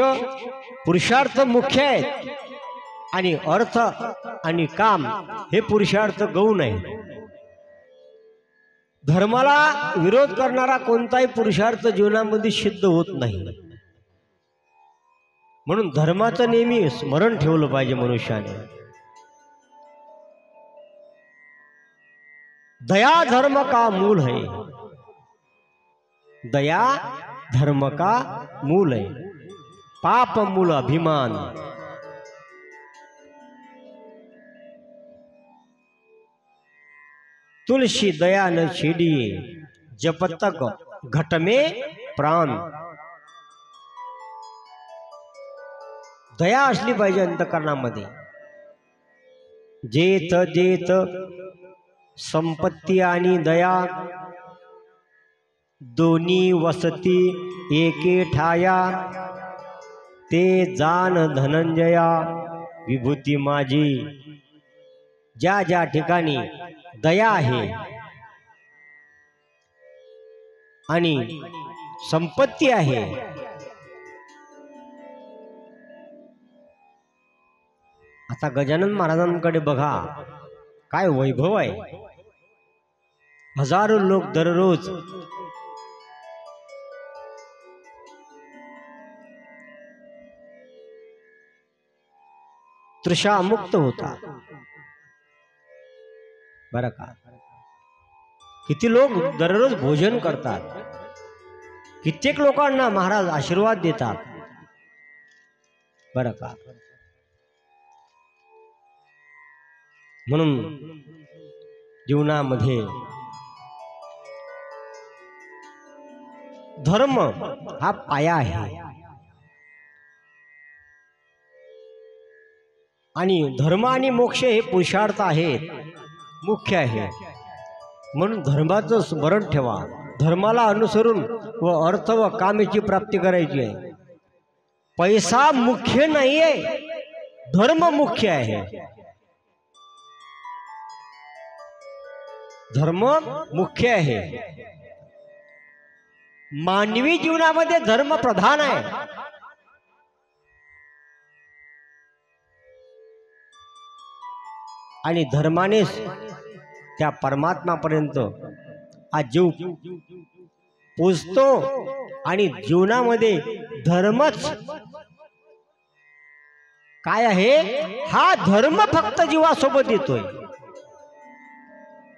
पुरुषार्थ मुख्य आहेत आणि अर्थ आणि काम हे पुरुषार्थ गौण आहे. धर्माला विरोध करणारा कोणताही पुरुषार्थ जीवनामध्ये सिद्ध होत नाही. म्हणून धर्माचं नेहमी स्मरण ठेवलं पाहिजे मनुष्याने. दया धर्म का मूल है, दया धर्म का मूल है, पाप मूल अभिमान। तुलसी दया न छेडिये, जब तक घट में प्राण। दया असली पाहिजे अंतकरणामध्ये। जेथ जेथ संपत्ती आणि दया दोन्ही वसती एके ठाया, ते जान धनंजया विभूती माझी। ज्या ज्या ठिकाणी दया आहे आणि संपत्ती आहे, आता गजानन महाराजांकडे बघा, काय वैभव आहे। हजारो लोक दररोज तृषामुक्त होतात बरं का। किती लोक दररोज भोजन करतात, कित्येक लोकांना महाराज आशीर्वाद देतात बरं का। म्हणून जीवनामध्ये धर्म हा पाया आहे आणि धर्म आणि मोक्ष हे पुरुषार्थ आहेत, मुख्य आहे। म्हणून धर्माचं स्मरण ठेवा, धर्माला अनुसरून व अर्थ व कामेची प्राप्ती करायची आहे। पैसा मुख्य नाही आहे, धर्म मुख्य आहे। धर्म मुख्य आहे। मानवी जीवनामध्ये धर्म प्रधान आहे। आणि धर्मानेच त्या परमात्मापर्यंत हा जीव पोचतो आणि जीवनामध्ये धर्मच काय आहे, हा धर्म फक्त जीवासोबत येतोय।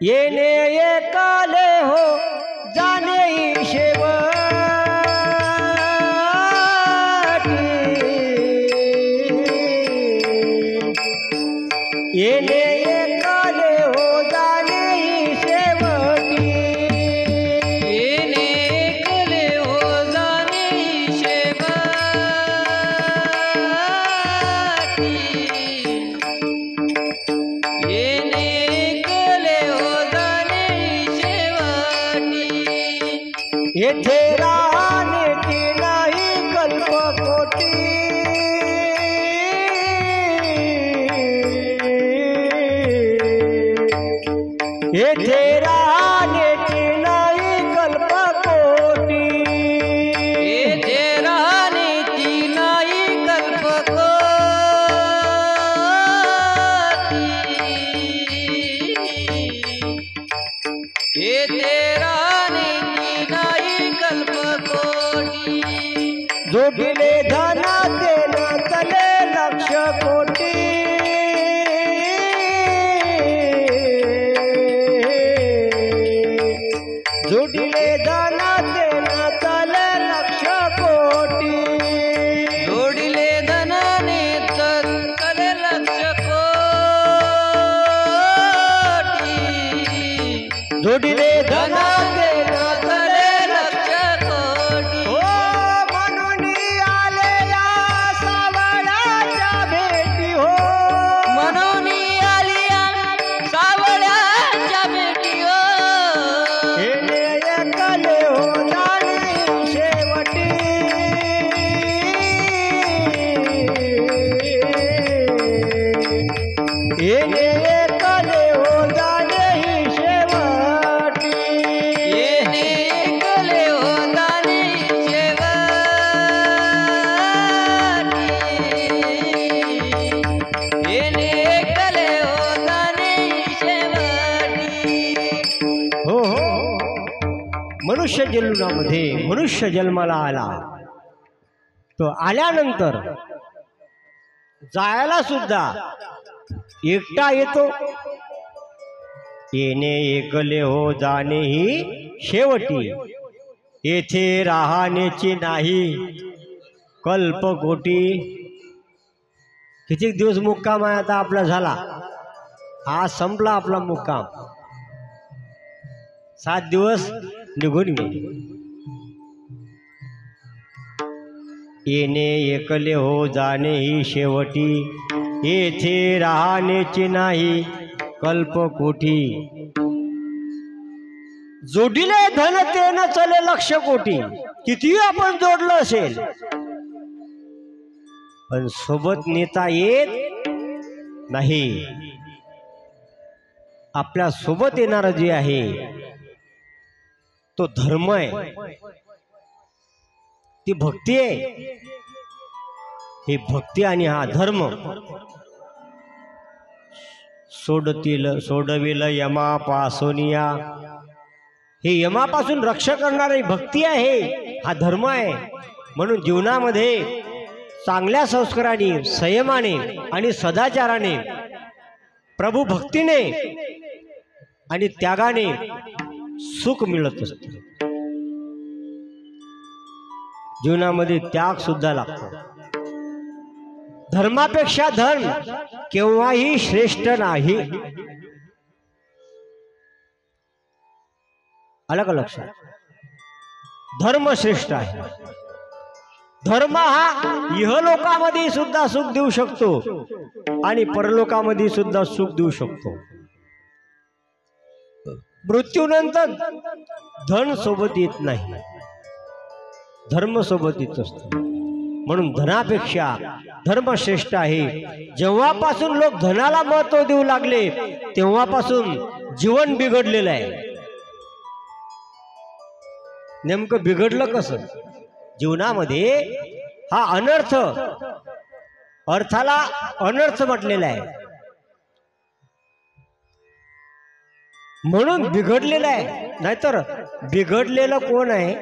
येणे एकाले हो जाणे शेवटी, येणे एकाले हो जाणे शेवटी, येणे एकले हो जाणे शेवटी, येणे एकले हो जाणे शेवटी। येथे राहण्याची नाही कल्पकोटी, येथे राहण्याची नाही कल्पकोटी, येथे राहण्याची नाही कल्पकोटी, येथे राहण्याची नाही कल्पकोटी। जोडिले धना देना तले लक्ष कोटी, जोडिले धना देना तले लक्ष कोटी, जोडिले धनाने तर तले लक्ष कोटी, जोडिले धना देना तले लक्ष कोटी। हो म्हणून आले या सावळ्याच्या भेटी, हो म्हणून आलिया सावळ्याच्या भेटी, हो येणे एकले हो जाणे शेवटी, येणे एकले हो जाणे शेवटी, येणे एकले हो जाणे शेवटी, येणे एकले हो जाणे शेवटी। हो हो। मनुष्य जीवनामध्ये मनुष्य जन्माला आला, तो आल्यानंतर जायला सुद्धा एकटा येतो येणे एकले हो जाणे ही शेवटी, येथे राहण्याची नाही कल्पकोटी. किती दिवस मुक्काम आहे आता आपला झाला, आज संपला आपला मुक्काम. 7 दिवस निघून गेले. येणे एकले हो जाणे ही शेवटी, येथे राहण्याची नाही कल्पकोटी. जोडीले धन ते न चले लक्ष कोटी. कितीही आपण जोडलं असेल पण सोबत नेता येत नाही. आपल्या सोबत येणारं जे आहे तो धर्म आहे, ती भक्ती आहे. ही भक्ती आणि हा धर्म सोडविल यमापासूनिया. हे यमापासून रक्षा करणारी भक्ती आहे, हा धर्म आहे. म्हणून जीवनामध्ये चांगल्या संस्काराने, संयमाने आणि सदाचाराने, प्रभू भक्तीने आणि त्यागाने सुख मिळत असते. जीवनामध्ये त्याग सुद्धा लागतो. धर्मापेक्षा धर्म केव्हाही श्रेष्ठ नाही. अलग लक्षात, धर्म श्रेष्ठ आहे. धर्म हा इहलोकामध्ये सुद्धा सुख देऊ शकतो आणि परलोकामध्ये सुद्धा सुख देऊ शकतो. मृत्यूनंतर धन सोबत येत नाही, धर्म सोबत येत असतो. म्हणून धनापेक्षा धर्म श्रेष्ठ आहे. जेव्हापासून लोक धनाला महत्व देऊ लागले तेव्हापासून जीवन बिघडलेलं आहे. नेमकं बिघडलं कसं? जीवनामध्ये हा अनर्थ, अर्थाला अनर्थ म्हटलेला आहे म्हणून बिघडलेलं आहे. नाहीतर बिघडलेलं कोण आहे?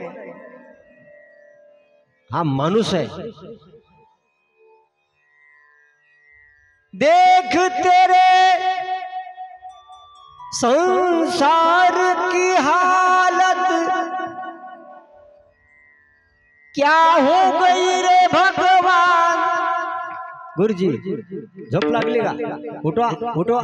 हा माणूस आहे. देख तेरे संसार की हालत क्या हो गई रे भगवान. गुरुजी झोप लागली का? उठवा उठवा.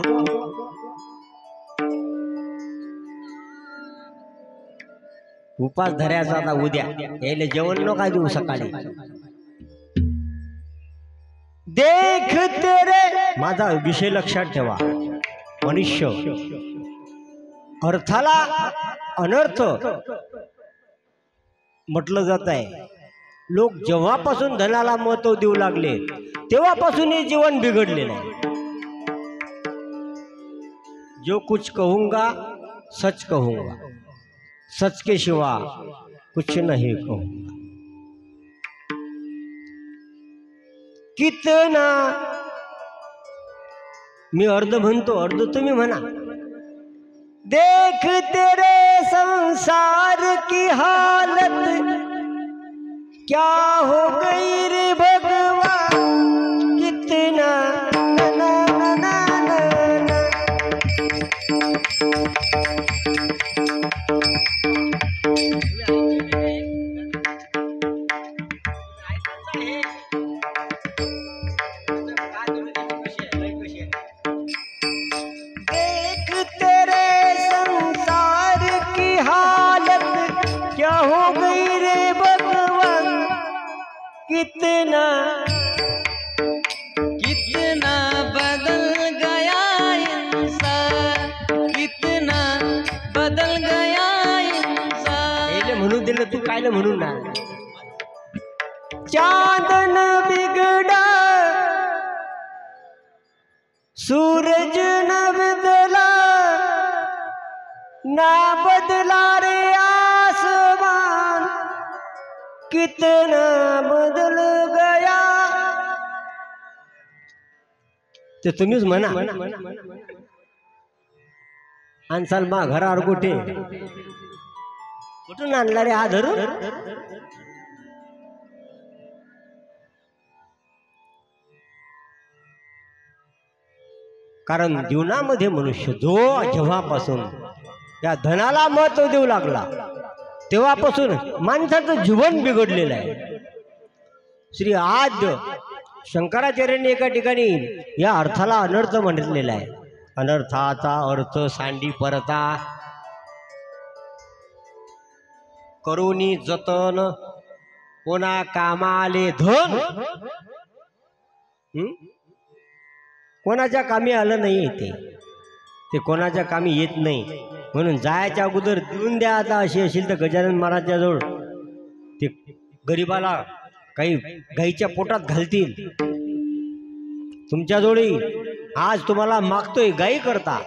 उपास धरायचा आता उद्या, यायला जेवण नको काय देऊ सकाळी. देख तेरे, माझा विषय लक्षात ठेवा. मनुष्य अर्थाला अनर्थ म्हटलं जात आहे. लोक जेव्हापासून धनाला महत्व देऊ लागले तेव्हापासून हे जीवन बिघडलेलं आहे. जो कुछ कहूंगा सच कहूंगा, सच के शिवा कुछ नहीं कहूंगा. कितना, मी अर्ध म्हणतो, अर्ध तुम्ही म्हणा. देख तेरे संसार की हालत क्या हो गई रे भगवान. कितना ना ना ना ना ना. देख तेरे संसार की हालत क्या हो गई रे भगवान. कितना कितना बदल गया इंसान, कितना बदल गया इंसान. म्हणून दिलं तू काय म्हणून ना. चांदन बिगड़ा सूरज न बदला, ना बदला रे आसमान. कितना बदल गया. ते तुम्हीच म्हणा. आणसाल मा घरावर कुठे, कुठून आणला रे हा धरून. कारण जीवनामध्ये मनुष्य जो जेव्हापासून या धनाला महत्व देऊ लागला तेव्हापासून माणसाचं जीवन बिघडलेलं आहे. श्री आद्य शंकराचार्यांनी एका ठिकाणी या अर्थाला अनर्थ म्हटलेला आहे. अनर्थाचा अर्थ सांडी परता करुणी जतन कोणा कामाले धन. कोणाच्या कामी आलं नाही ते कोणाच्या कामी येत नाही. म्हणून जायच्या अगोदर देऊन द्या. आता अशी असेल तर गजानन महाराजच्या जवळ ते गरीबाला काही गाईच्या पोटात घालतील. तुमच्याजवळी आज तुम्हाला मागतोय गाई करता,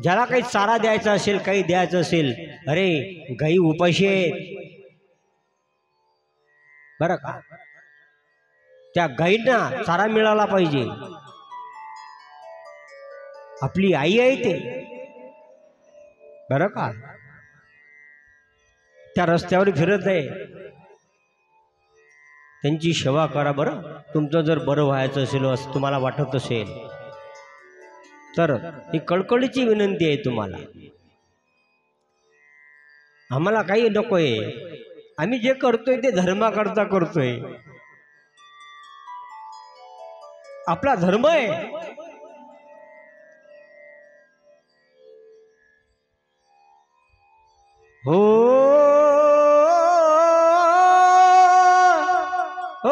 ज्याला काही चारा द्यायचा असेल काही द्यायचं असेल, अरे गाई उपाशी आहेत बरं का. त्या गाईंना चारा मिळाला पाहिजे. आपली आई आहे ते बरं का. त्या रस्त्यावर फिरत आहे, त्यांची सेवा करा बरं. तुमचं जर बरं व्हायचं असेल असं तुम्हाला वाटत असेल तर ही कळकळीची विनंती आहे तुम्हाला. आम्हाला काही नकोय, आम्ही जे करतोय ते धर्माकरता करतोय. आपला धर्म आहे. हो हो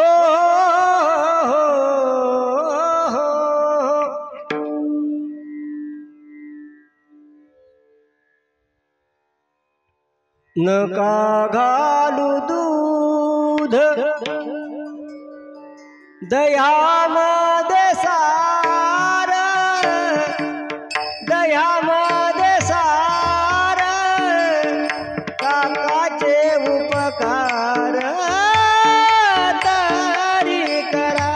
नका घालू दूध दह्यामध्ये सार, दह्यामध्ये सार, काकाचे उपकार तरी करा,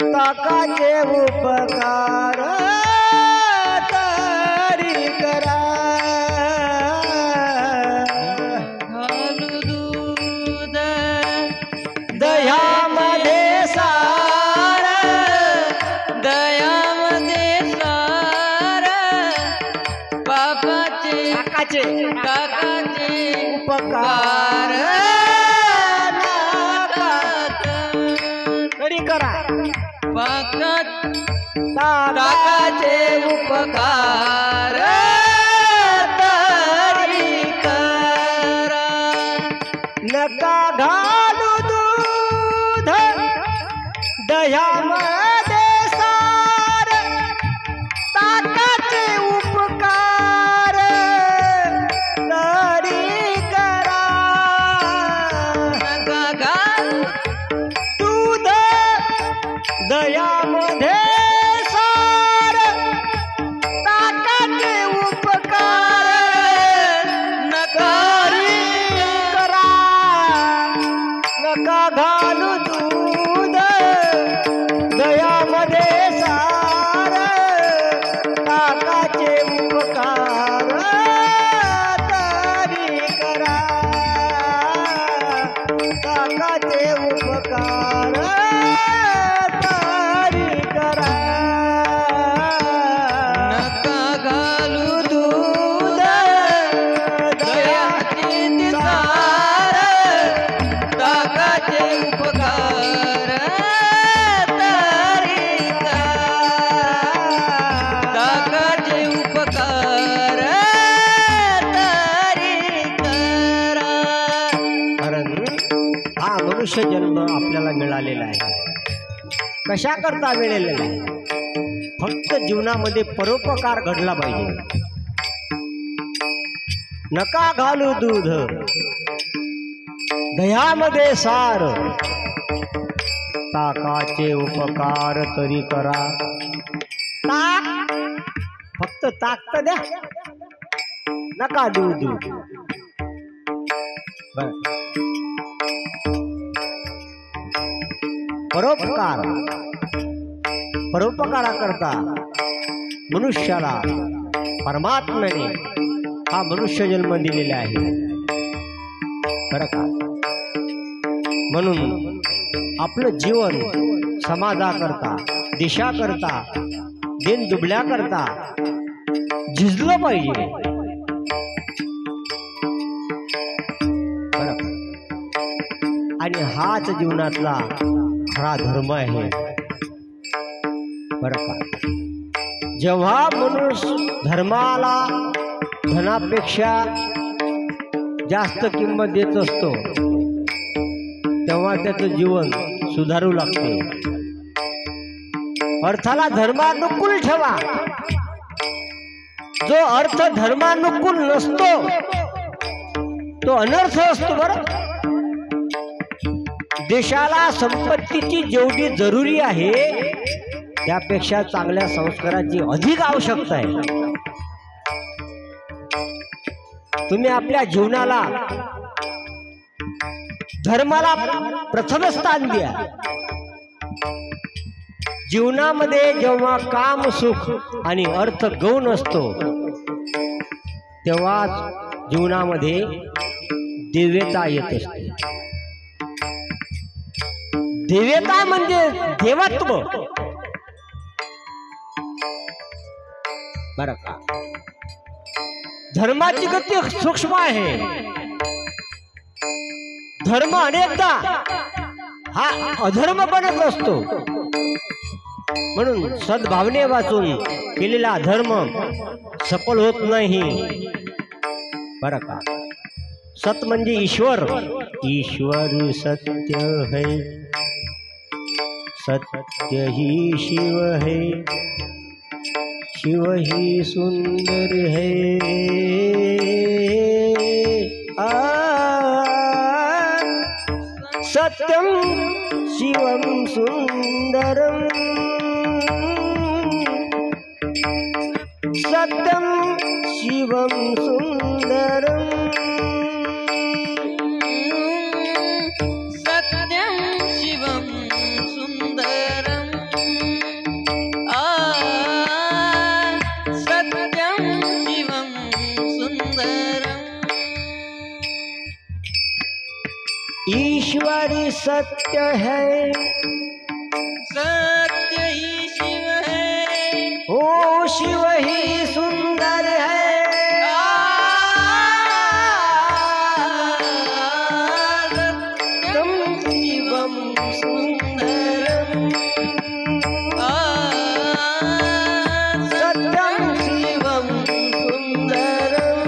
काकाचे उपकार तरी करा. घालू दूध दह्यामध्ये सार, दयामध्ये सार, बापाचे काकाचे उपकार नाकात तरी करा. पाकात काकाचे उपकार तरी करा. नका घालू दूध दह्यामध्ये सार, ताकाचे उपकार तरी करा. नका घालू दूध दह्यामध्ये सार, ताकाचे उपकार नकारी करा. नका घालू दूध दह्यामध्ये सार, ताकाचे उपकार तरी करा, ताकाचे उपकार तरी करा. नका घालू दूध दयाचे निसार, ताकाचे उपकार तरी करा, ताकाचे उपकार तरी करा. कारण हा मनुष्य जन्म आपल्याला मिळालेला आहे. कशा करता मिळालेला आहे? फक्त जीवनामध्ये परोपकार घडला पाहिजे. नका घालू दूध दह्यामध्ये सार, ताकाचे उपकार तरी करा. ताक, फक्त ताक तर द्या, नका दूध. परोपकार, परोपकाराकरता मनुष्याला परमात्म्याने हा मनुष्य जन्म दिलेला आहे बरं का. म्हणून आपलं जीवन समाजाकरता दिशा करता दिन दुबल्या करता झिजलं पाहिजे. बरं. आणि हाच जीवनातला खरा धर्म आहे. बरं का. जेव्हा मनुष्य धर्माला धनापेक्षा जास्त किंमत देत असतो तेव्हा त्याचं जीवन सुधारू लागते. अर्थाला धर्मानुकूल ठेवा. जो अर्थ धर्मानुकूल नसतो तो अनर्थ असतो. बरं. देशाला संपत्तीची जेवढी जरुरी आहे त्यापेक्षा चांगल्या संस्काराची अधिक आवश्यकता आहे. तुम्ही आपल्या जीवनाला धर्माला प्रथम स्थान द्या. जीवनामध्ये जेव्हा काम सुख आणि अर्थ गौण असतो तेव्हा जीवनामध्ये दिव्यता येत असते. दिव्यता म्हणजे देवत्व. बरं का. धर्माची गती सूक्ष्म आहे. धर्म अनेकदा हा अधर्म बनत असतो. म्हणून सद्भावने वाचून केलेला धर्म सफल होत नाही. बरं का. सत म्हणजे ईश्वर. ईश्वर सत्य है, सत्य ही शिव है, शिव ही सुंदर है. सत्यम शिवम सुंदरम, सत्यम शिवम सुंदरम, सत्यं शिवं सुन्दरं. सत्यं शिवं सुन्दरं. ईश्वरी सत्य है, सत्य ही शिव है, ओ शिव ही सुंदर है. सत्यं शिवं सुन्दरं. सत्यम शिवम सुंदरम,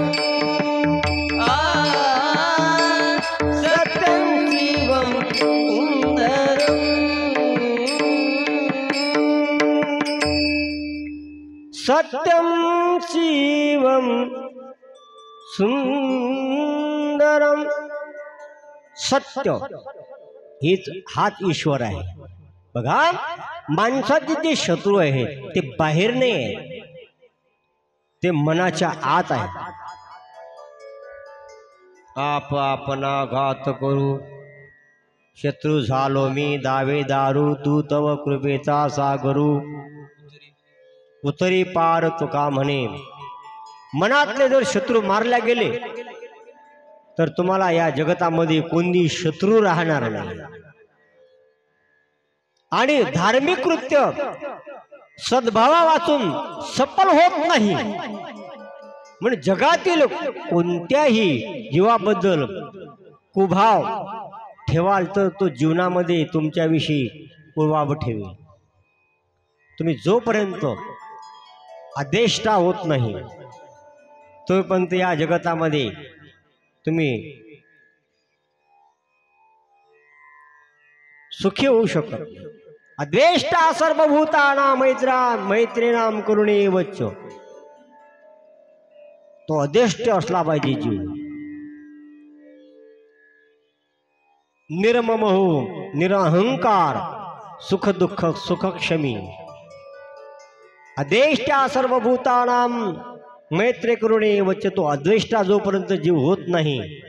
सत्यम शिवम सुंदरम. सत्यम शिवम सुंदरम. सत्य हाच ईश्वर आहे. बघा, माणसाचे जे शत्रू आहेत ते बाहेर नाही आहे, ते मनाच्या आत आहे. आपणा घात करू शत्रू झालो मी दावेदारू, तू तव कृपेचा सागरू. उतरी पार तुका म्हणे. मनातले जर शत्रू मारल्या गेले तर तुम्हाला या जगतामध्ये कोणी शत्रू राहणार नाही. आणि धार्मिक कृत्य सद्भावा वाचून सफल होत नाही. म्हणजे जगातील कोणत्याही जीवाबद्दल कुभाव ठेवाल तर तो जीवनामध्ये तुमच्याविषयी कुभाव ठेवेल. तुम्ही जोपर्यंत आदेष्टा होत नाही तोपर्यंत या जगतामध्ये तुम्ही सुखी होऊ शकत. अद्वेष्टा सर्वभूताना मैत्रीणाम करुणे वच्च. तो अद्वेष्ट असला पाहिजे जीव. निर्मम हो, निरहंकार, सुख दुःख सुखक्षमी. अद्वेष्टा सर्वभूतानां मैत्री करुणे वच्च. तो अद्वेष्टा जोपर्यंत जीव होत नाही.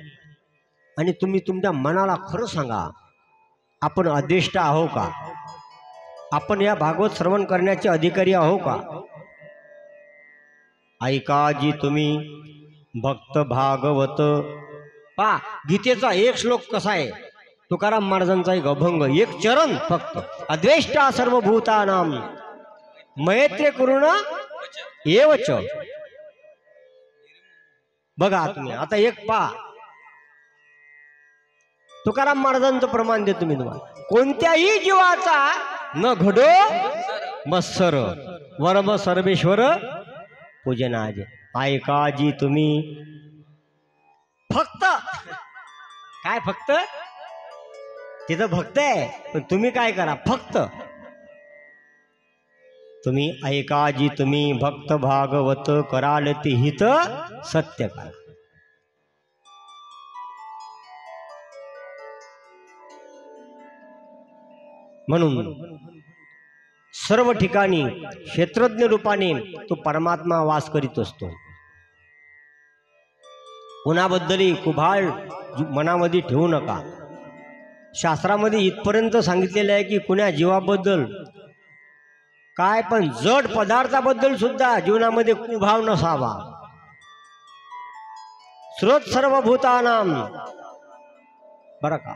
आणि तुम्ही तुमच्या मनाला खरं सांगा, आपण अद्वेष्टा आहो का? आपण या भागवत श्रवण करण्याचे अधिकारी आहो का? ऐका जी तुम्ही भक्त भागवत. पा गीतेचा एक श्लोक कसा आहे, तुकाराम महाराजांचा एक अभंग, एक चरण फक्त, अद्वेष्टा सर्वभूतानां मैत्री करुण एवच. बघा तुम्ही आता एक पा, तुकाराम महाराजांचं प्रमाण देतो मी तुम्हाला. कोणत्याही जीवाचा न घडो मत्सर, वरम सर्वेश्वर पूजनाज. ऐकाजी तुम्ही फक्त, काय फक्त, तिथं भक्त आहे पण तुम्ही काय करा, फक्त तुम्ही ऐकाजी तुम्ही भक्त भागवत कराल ते हित सत्य करा. म्हणून सर्व ठिकाणी क्षेत्रज्ञ रूपाने तो परमात्मा वास करीत असतो. कोणाबद्दलही कुभाळ मनामध्ये ठेवू नका. शास्त्रामध्ये इथपर्यंत सांगितलेलं आहे की कुण्या जीवाबद्दल काय पण जड पदार्थाबद्दल सुद्धा जीवनामध्ये कुभाव नसावा. स्रोत सर्वभूतानां, बरं का,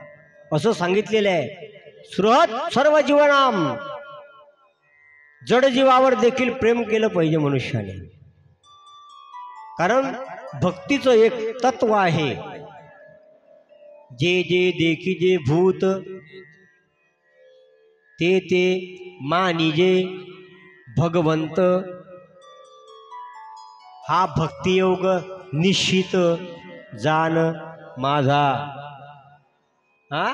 असं सांगितलेलं आहे. स्रोत सर्व जीवनाम, जड जीवावर देखील प्रेम केलं पाहिजे मनुष्याने. कारण भक्तीचं एक तत्व आहे, जे जे देखिजे भूत ते ते मानिजे भगवंत. हा भक्तियोग निश्चित जाण माझा. हा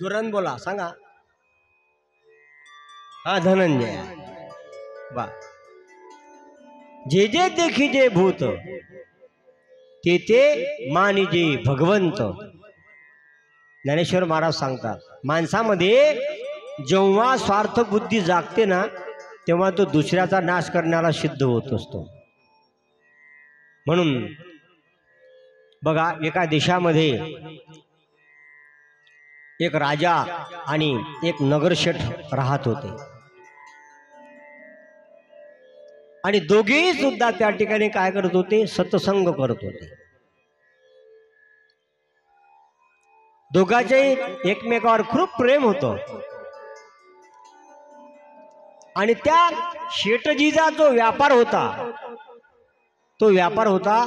जोरान बोला, सांगा. हा धनंजय बा. जे जे देखिजे भूत ते ते मानिजे भगवंत. ज्ञानेश्वर महाराज सांगतात, माणसामध्ये जेव्हा स्वार्थ बुद्धी जागते ना, तेव्हा तो दुसऱ्याचा नाश करण्याला सिद्ध होत असतो. म्हणून बघा, एका देशामध्ये एक राजा आणि एक नगरशेठ राहत होते आणि दोघेही सुद्धा त्या ठिकाणी काय करत होते, सत्संग करत होते. दोघांचे एकमेकावर खूप प्रेम होतं. आणि त्या शेठजीचा जो व्यापार होता, तो व्यापार होता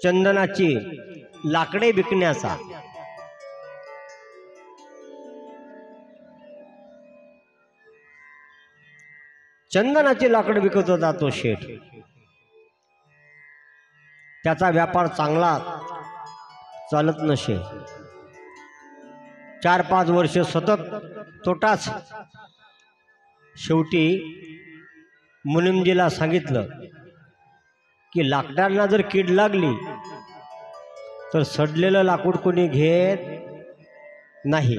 चंदनाची लाकडे विकण्याचा. चंदनाची लाकड विकत होता तो शेठ. त्याचा व्यापार चांगला चालत नसे. 4-5 वर्ष सतत तोटाच. शेवटी मुनिमजीला सांगितलं की लाकडांना जर कीड लागली तर सडलेलं लाकूड कोणी घेत नाही.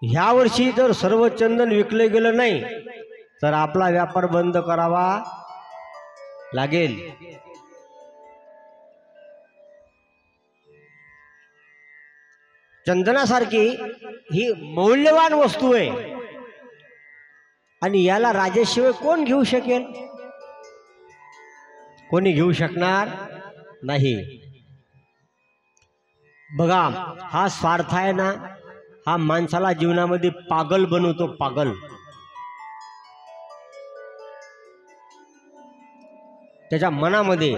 ह्या वर्षी जर सर्व चंदन विकले गेलं नाही तर आपला व्यापार बंद करावा लागेल. चंदनासारखी ही मौल्यवान वस्तू आहे आणि याला राजेशिवाय कोण घेऊ शकेल? कोणी घेऊ शकणार नाही. बघा, हा स्वार्थ आहे ना, हा माणसाला जीवनामध्ये पागल बनवतो. पागल. त्याच्या मनामध्ये,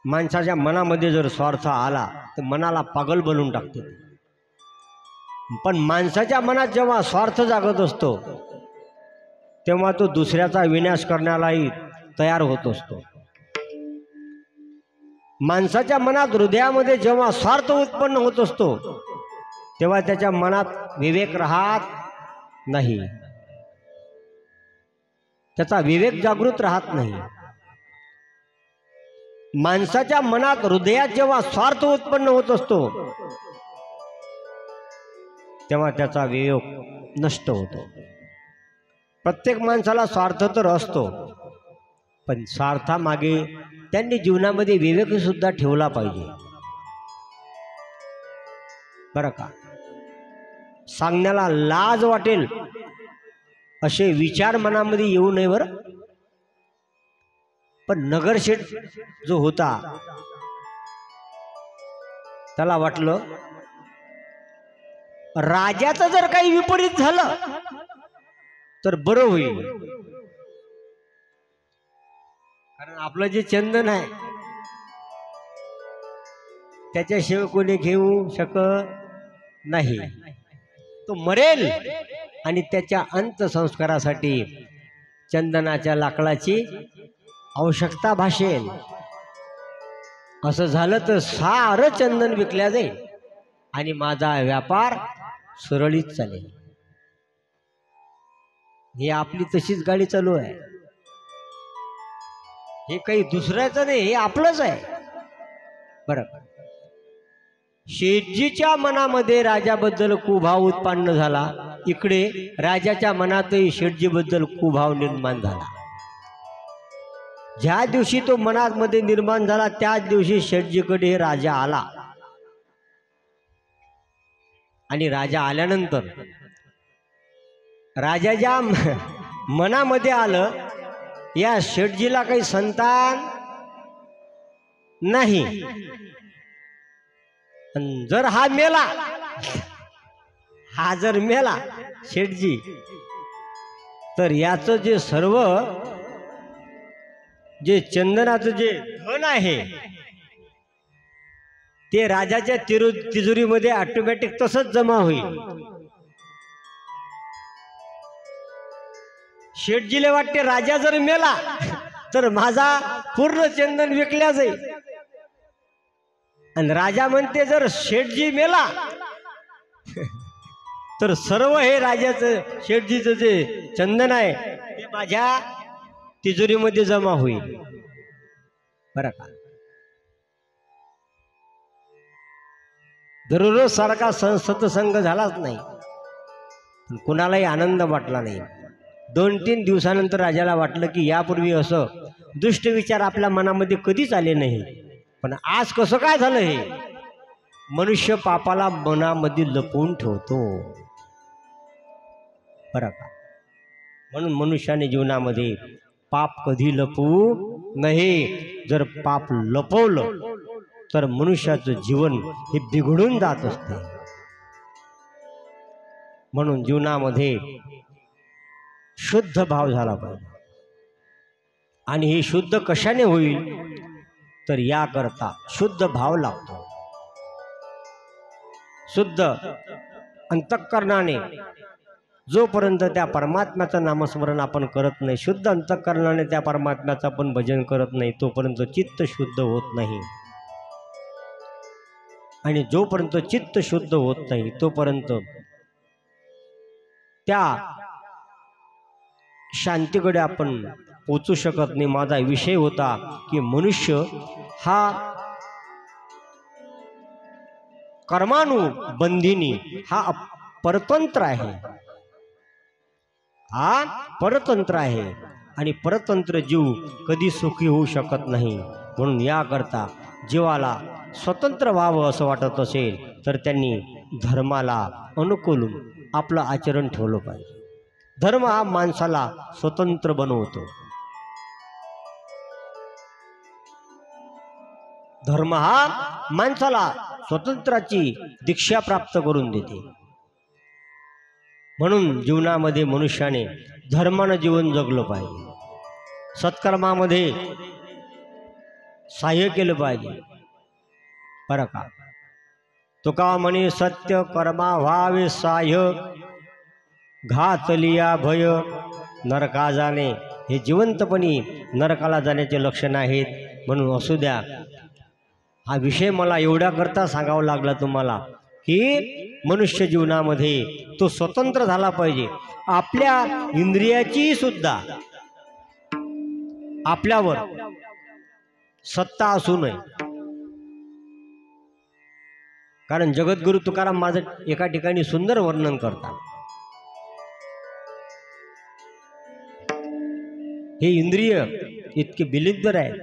माणसाच्या मनामध्ये जर स्वार्थ आला तर मनाला पागल बनवून टाकते. पण माणसाच्या मनात जेव्हा स्वार्थ जागत असतो तेव्हा तो दुसऱ्याचा विनाश करण्यालाही तयार होत असतो. माणसाच्या मनात, हृदयामध्ये जेव्हा स्वार्थ उत्पन्न होत असतो तेव्हा त्याच्या मनात विवेक राहत नाही. त्याचा विवेक जागृत राहत नाही. माणसाच्या मनात, हृदयात जेव्हा स्वार्थ उत्पन्न होत असतो तेव्हा त्याचा विवेक नष्ट होतो. प्रत्येक माणसाला स्वार्थ तर असतो, पण स्वार्थामागे त्यांनी जीवनामध्ये विवेक सुद्धा ठेवला पाहिजे. बरं का? सांगण्याला लाज वाटेल असे विचार मनामध्ये येऊ नये बरं. पण नगरशेठ जो होता त्याला वाटलं राजाचं जर काही विपरीत झालं तर बरं होईल, कारण आपलं जे चंदन आहे त्याच्याशिवाय कोणी घेऊ शकत नाही, तो मरेल आणि त्याच्या अंत्यसंस्कारासाठी चंदनाच्या लाकडाची आवश्यकता भासेल. असं झालं तर सारं चंदन विकल्या जाईल आणि माझा व्यापार सुरळीत चालेल. ही आपली तशीच गाडी चालू आहे, हे काही दुसऱ्याचं नाही, हे आपलंच आहे. बरं, शेठजीच्या मनामध्ये राजाबद्दल कुभाव उत्पन्न झाला, इकडे राजाच्या मनातही शेठजीबद्दल कुभाव निर्माण झाला. ज्या दिवशी तो मनामध्ये निर्माण झाला त्याच दिवशी शेठजीकडे राजा आला आणि राजा आल्यानंतर राजाच्या मनामध्ये आलं या शेठजीला काही संतान नाही, जर हा मेला, हा जर मेला शेठजी, तर याचं जे सर्व जे चंदनाचं जे धन आहे ते राजाच्या तिजोरीमध्ये ऑटोमॅटिक तसंच जमा होईल. शेठजीला वाटते राजा जर मेला तर माझा पूर्ण चंदन विकल्या जाईल, आणि राजा म्हणते जर शेठजी मेला तर सर्व हे राजाचं शेठजीचं जे चंदन आहे ते माझ्या तिजोरीमध्ये जमा होईल. बरं का, दररोज सारखा सत्संग झालाच नाही, कुणालाही आनंद वाटला नाही. 2-3 दिवसानंतर राजाला वाटलं की यापूर्वी असं दुष्ट विचार आपल्या मनामध्ये कधीच आले नाही, पण आज कसं काय झालं? हे मनुष्य पापाला मनामध्ये लपवून ठेवतो. बरं का, म्हणून मनुष्याने जीवनामध्ये पाप कधी लपवू नये. जर पाप लपवलं तर मनुष्याचं जीवन हे बिघडून जात असते. म्हणून जीवनामध्ये शुद्ध भाव झाला पाहिजे, आणि हे शुद्ध कशाने होईल तर याकरता शुद्ध भाव लागतो. शुद्ध अंतःकरणाने जोपर्यंत त्या परमात्म्याचं नामस्मरण आपण करत नाही, शुद्ध अंतःकरणाने त्या परमात्म्याचं आपण भजन करत नाही, तोपर्यंत चित्त शुद्ध होत नाही. आणि जोपर्यंत चित्त शुद्ध होत नाही तोपर्यंत त्या शांतीकडे आपण पोचू शकत नाही. माझा विषय होता की मनुष्य हा कर्मानुबंधिनी, हा परतंत्र आहे, हा परतंत्र आहे, आणि परतंत्र जीव कधी सुखी होऊ शकत नाही. म्हणून याकरता जीवाला स्वतंत्र व्हावं असं वाटत असेल तर त्यांनी धर्माला अनुकूल आपलं आचरण ठेवलं पाहिजे. धर्म हा माणसाला स्वतंत्र बनवतो. धर्म हा माणसाला स्वतंत्राची दीक्षा प्राप्त करून देते. म्हणून जीवनामध्ये मनुष्याने धर्मानं जीवन जगलं पाहिजे, सत्कर्मामध्ये सहाय्य केलं पाहिजे. बरं का, तुका म्हणे सत्य कर्मा व्हावे सहाय्य, घातलिया भय नरका जाणे. हे जिवंतपणी नरकाला जाण्याचे लक्षण आहेत. म्हणून असू द्या, हा विषय मला एवढ्या करता सांगावा लागला तुम्हाला की मनुष्य जीवनामध्ये तो स्वतंत्र झाला पाहिजे. आपल्या इंद्रियाची सुद्धा आपल्यावर सत्ता असू नये. कारण जगद्गुरु तुकाराम माझं एका ठिकाणी सुंदर वर्णन करतात. हे इंद्रिय इतके बिलिंदर आहेत.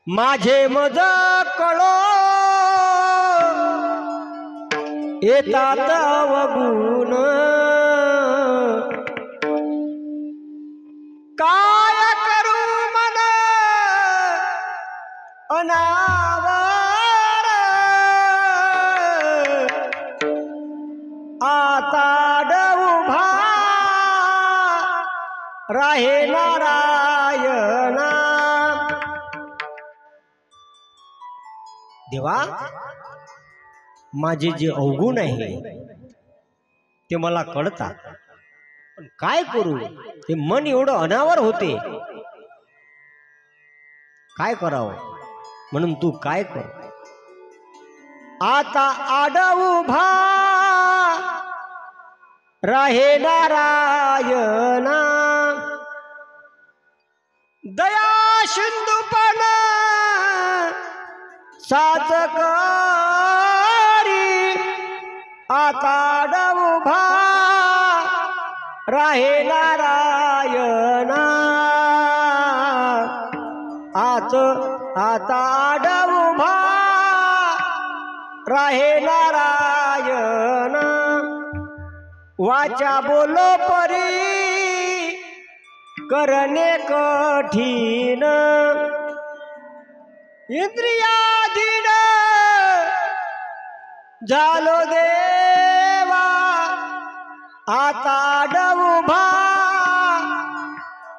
माझे मज कळो येतात अवगुण, का अनावर आता उभा राहे नारायणा. देवा, माझे जे अवगुण आहे ते मला कळतात, पण काय करू, ते मन एवढं अनावर होते, काय करावं, म्हणून तू काय कर. आता आडउभा राहे नारायणा. दया सिंधुपण साचकारी आता आडउभा राहे नारायणा. आता आडउभा राहे नारायणा. वाचा बोलो परी करणे कठीण. इंद्रियाधीन झालो देवा आता आडउभा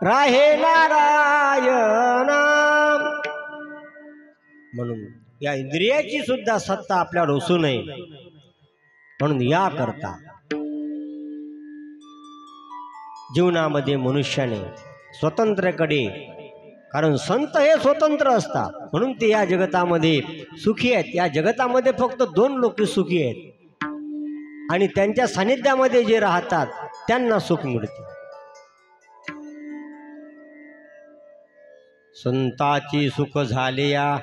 राहे नारायणा. म्हणून या इंद्रियाची सुद्धा सत्ता आपल्यावर असू नये, म्हणून या करता जीवनामध्ये मनुष्याने स्वतंत्रकडे, कारण संत हे स्वतंत्र असतात म्हणून ते या जगतामध्ये सुखी आहेत. या जगतामध्ये फक्त 2 लोक सुखी आहेत, आणि त्यांच्या सानिध्यामध्ये जे राहतात त्यांना सुख मिळते. संताची सुख झाले या,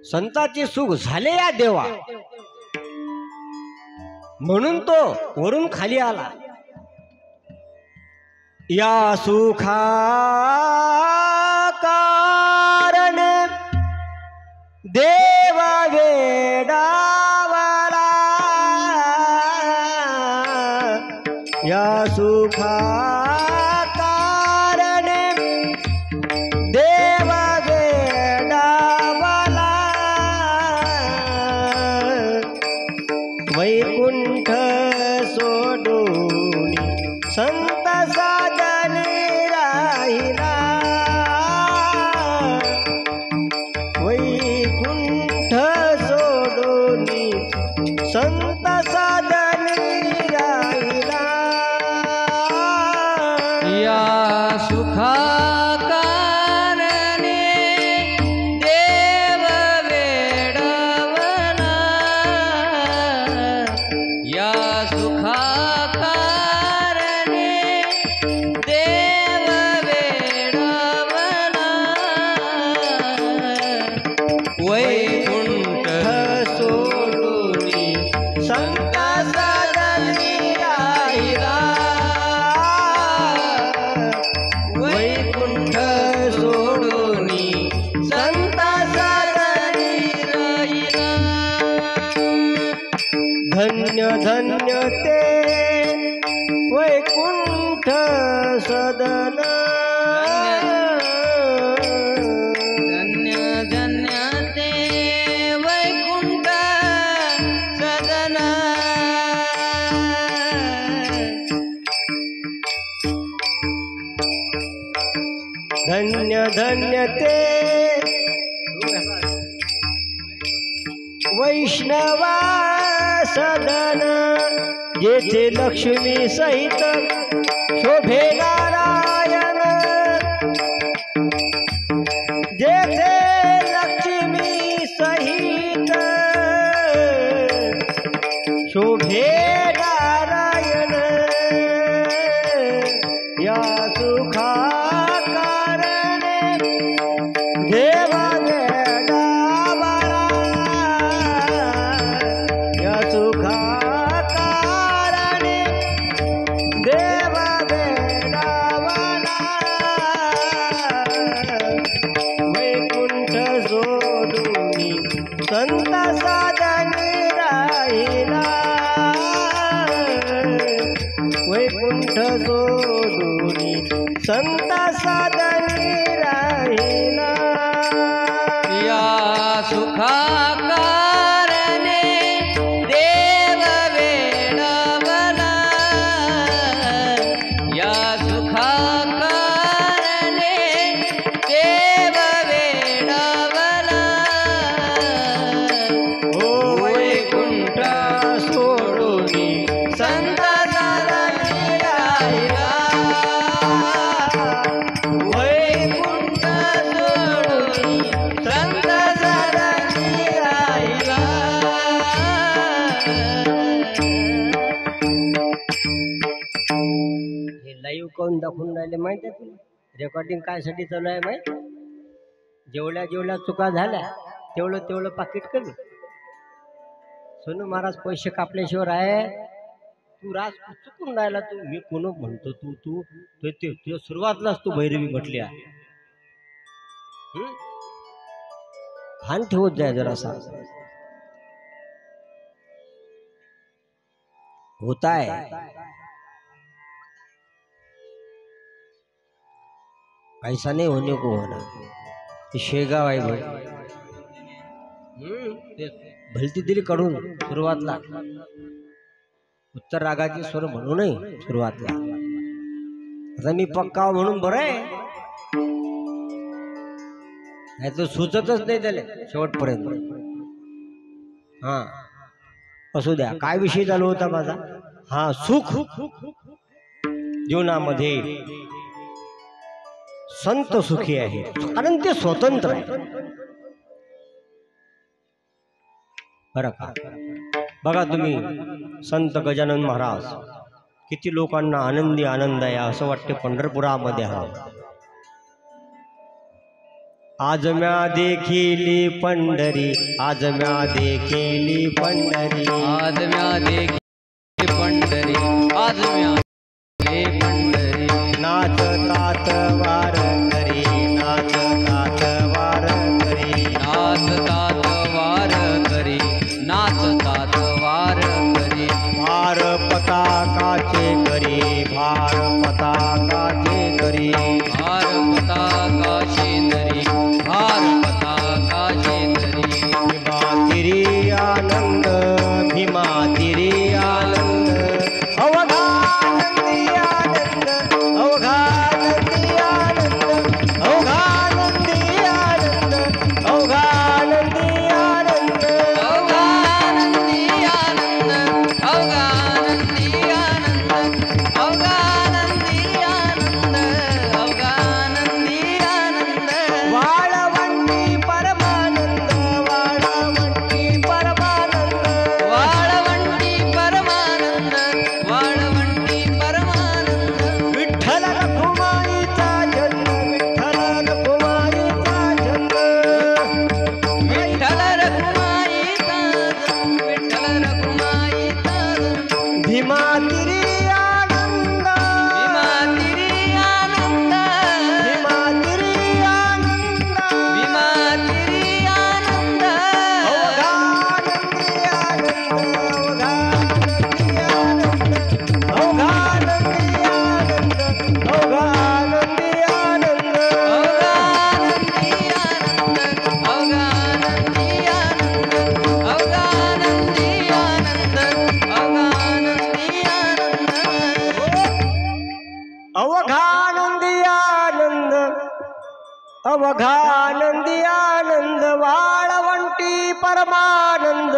संताची सुख झाले या देवा, म्हणून तो वरून खाली आला. या सुखा कारण देव वेडावला. या सुखा कारण देव वेडावला. वैकुंठ सोडून संत साधने राहिला. वैकुंठ सोडून संत साधने राहिला. या सुखा कारणे देव वेडवला. या सुखा कारणे देव वेडवला. वैकुंठ सोडून संत साधने राहिला. वैकुंठ सोडून संत साधने राहिला. धन्य धन्य ते वैकुंठ सदन. धन्य धन्य ते वैकुंठ सदन. धन्य धन्य ते वैष्णवा सदन. जेथे लक्ष्मी सहित शोभे नारायण. जेथे लक्ष्मी सहित शोभे नारायण. या सुखा कारणे देवा वेडावला. या सुखा कारणे देवा वेडावला. वैकुंठ सोडून संत साधने राहिला. वैकुंठ सोडून संत साधने राहिला. सुखाकारणे देव वेडावला या सुखाकारणे देव वेडावला ओ वैकुंठ सोडून संत सारणी राहिला वैकुंठ सोडून संत सारणी राहिला हे लाईव्ह कोण दाखवून राहिले माहिती आहे तुला? रेकॉर्डिंग काय साठी चालू आहे माहित? जेवढ्या जेवढ्या चुका झाल्या तेवढं तेवढं पाकिट कमी. सोनू महाराज पैसे कापल्याशिवाय आहे तू राज चुकून राहिला. तू मी कोण म्हणतो तू तू तुझ्या सुरुवातलाच तू भैरवी म्हटली आहे. भान ठेवत जाय जरासा. होता है ऐसा नहीं होने को होना. शेगाव आहे भाई. भलती तरी कडून सुरुवातला उत्तर रागाची स्वर म्हणू नये सुरुवातला. आता मी पक्का म्हणून बरं आहे नाही तर सुचतच नाही त्याला शेवटपर्यंत. हा असू द्या. काय विषय चालू होता माझा? हा सुख जीवनामध्ये संत सुखी आहे कारण ते स्वतंत्र आहे. बरं का? बघा तुम्ही संत गजानन महाराज किती लोकांना आनंदी आनंद आहे असं वाटते पंढरपुरामध्ये. हा आज म्या देखिली पंढरी आज म्या देखिली पंढरी आज म्या देखिली पंढरी आज म्या देखिली पंढरी नाचतात वार करी नाचतात वार करी नाचतात वार करी नाचतात वार करी भार पताकाचे करी भार पताकाचे करी भार पताकाचे दरी भार पताकाचे दरी भीमा तिरी आनंद भीमा तिरी आनंद अवघानंदी आनंद अवघानंदी आनंद अवघानंदी आनंद अवघानंदी आनंद अवघानंदी आनंद अवघानंदी आनंद अवघानंदी आनंद अवघानंदी आनंद वाळवंटी परमानंद वाळवंटी परमानंद वाळवंटी परमानंद वाळवंटी परमानंद विठ्ठल रखुमाईचा जन्म विठ्ठल रखुमाईचा जन्म विठ्ठल रखुमाईचा विठ्ठल रखुमाईचा भीमा तिरी आनंद भीमा तिरी आनंद भीमा तिरी आनंद भीमा तिरी आनंद अवघानंदी आनंद अवघानंदी आनंद अवघानंदी आनंद अवघानंदी आनंद अवघानंदी आनंद अवघानंदी आनंद अवघानंदी आनंद अवघानंदी आनंद वाळवंटी परमानंद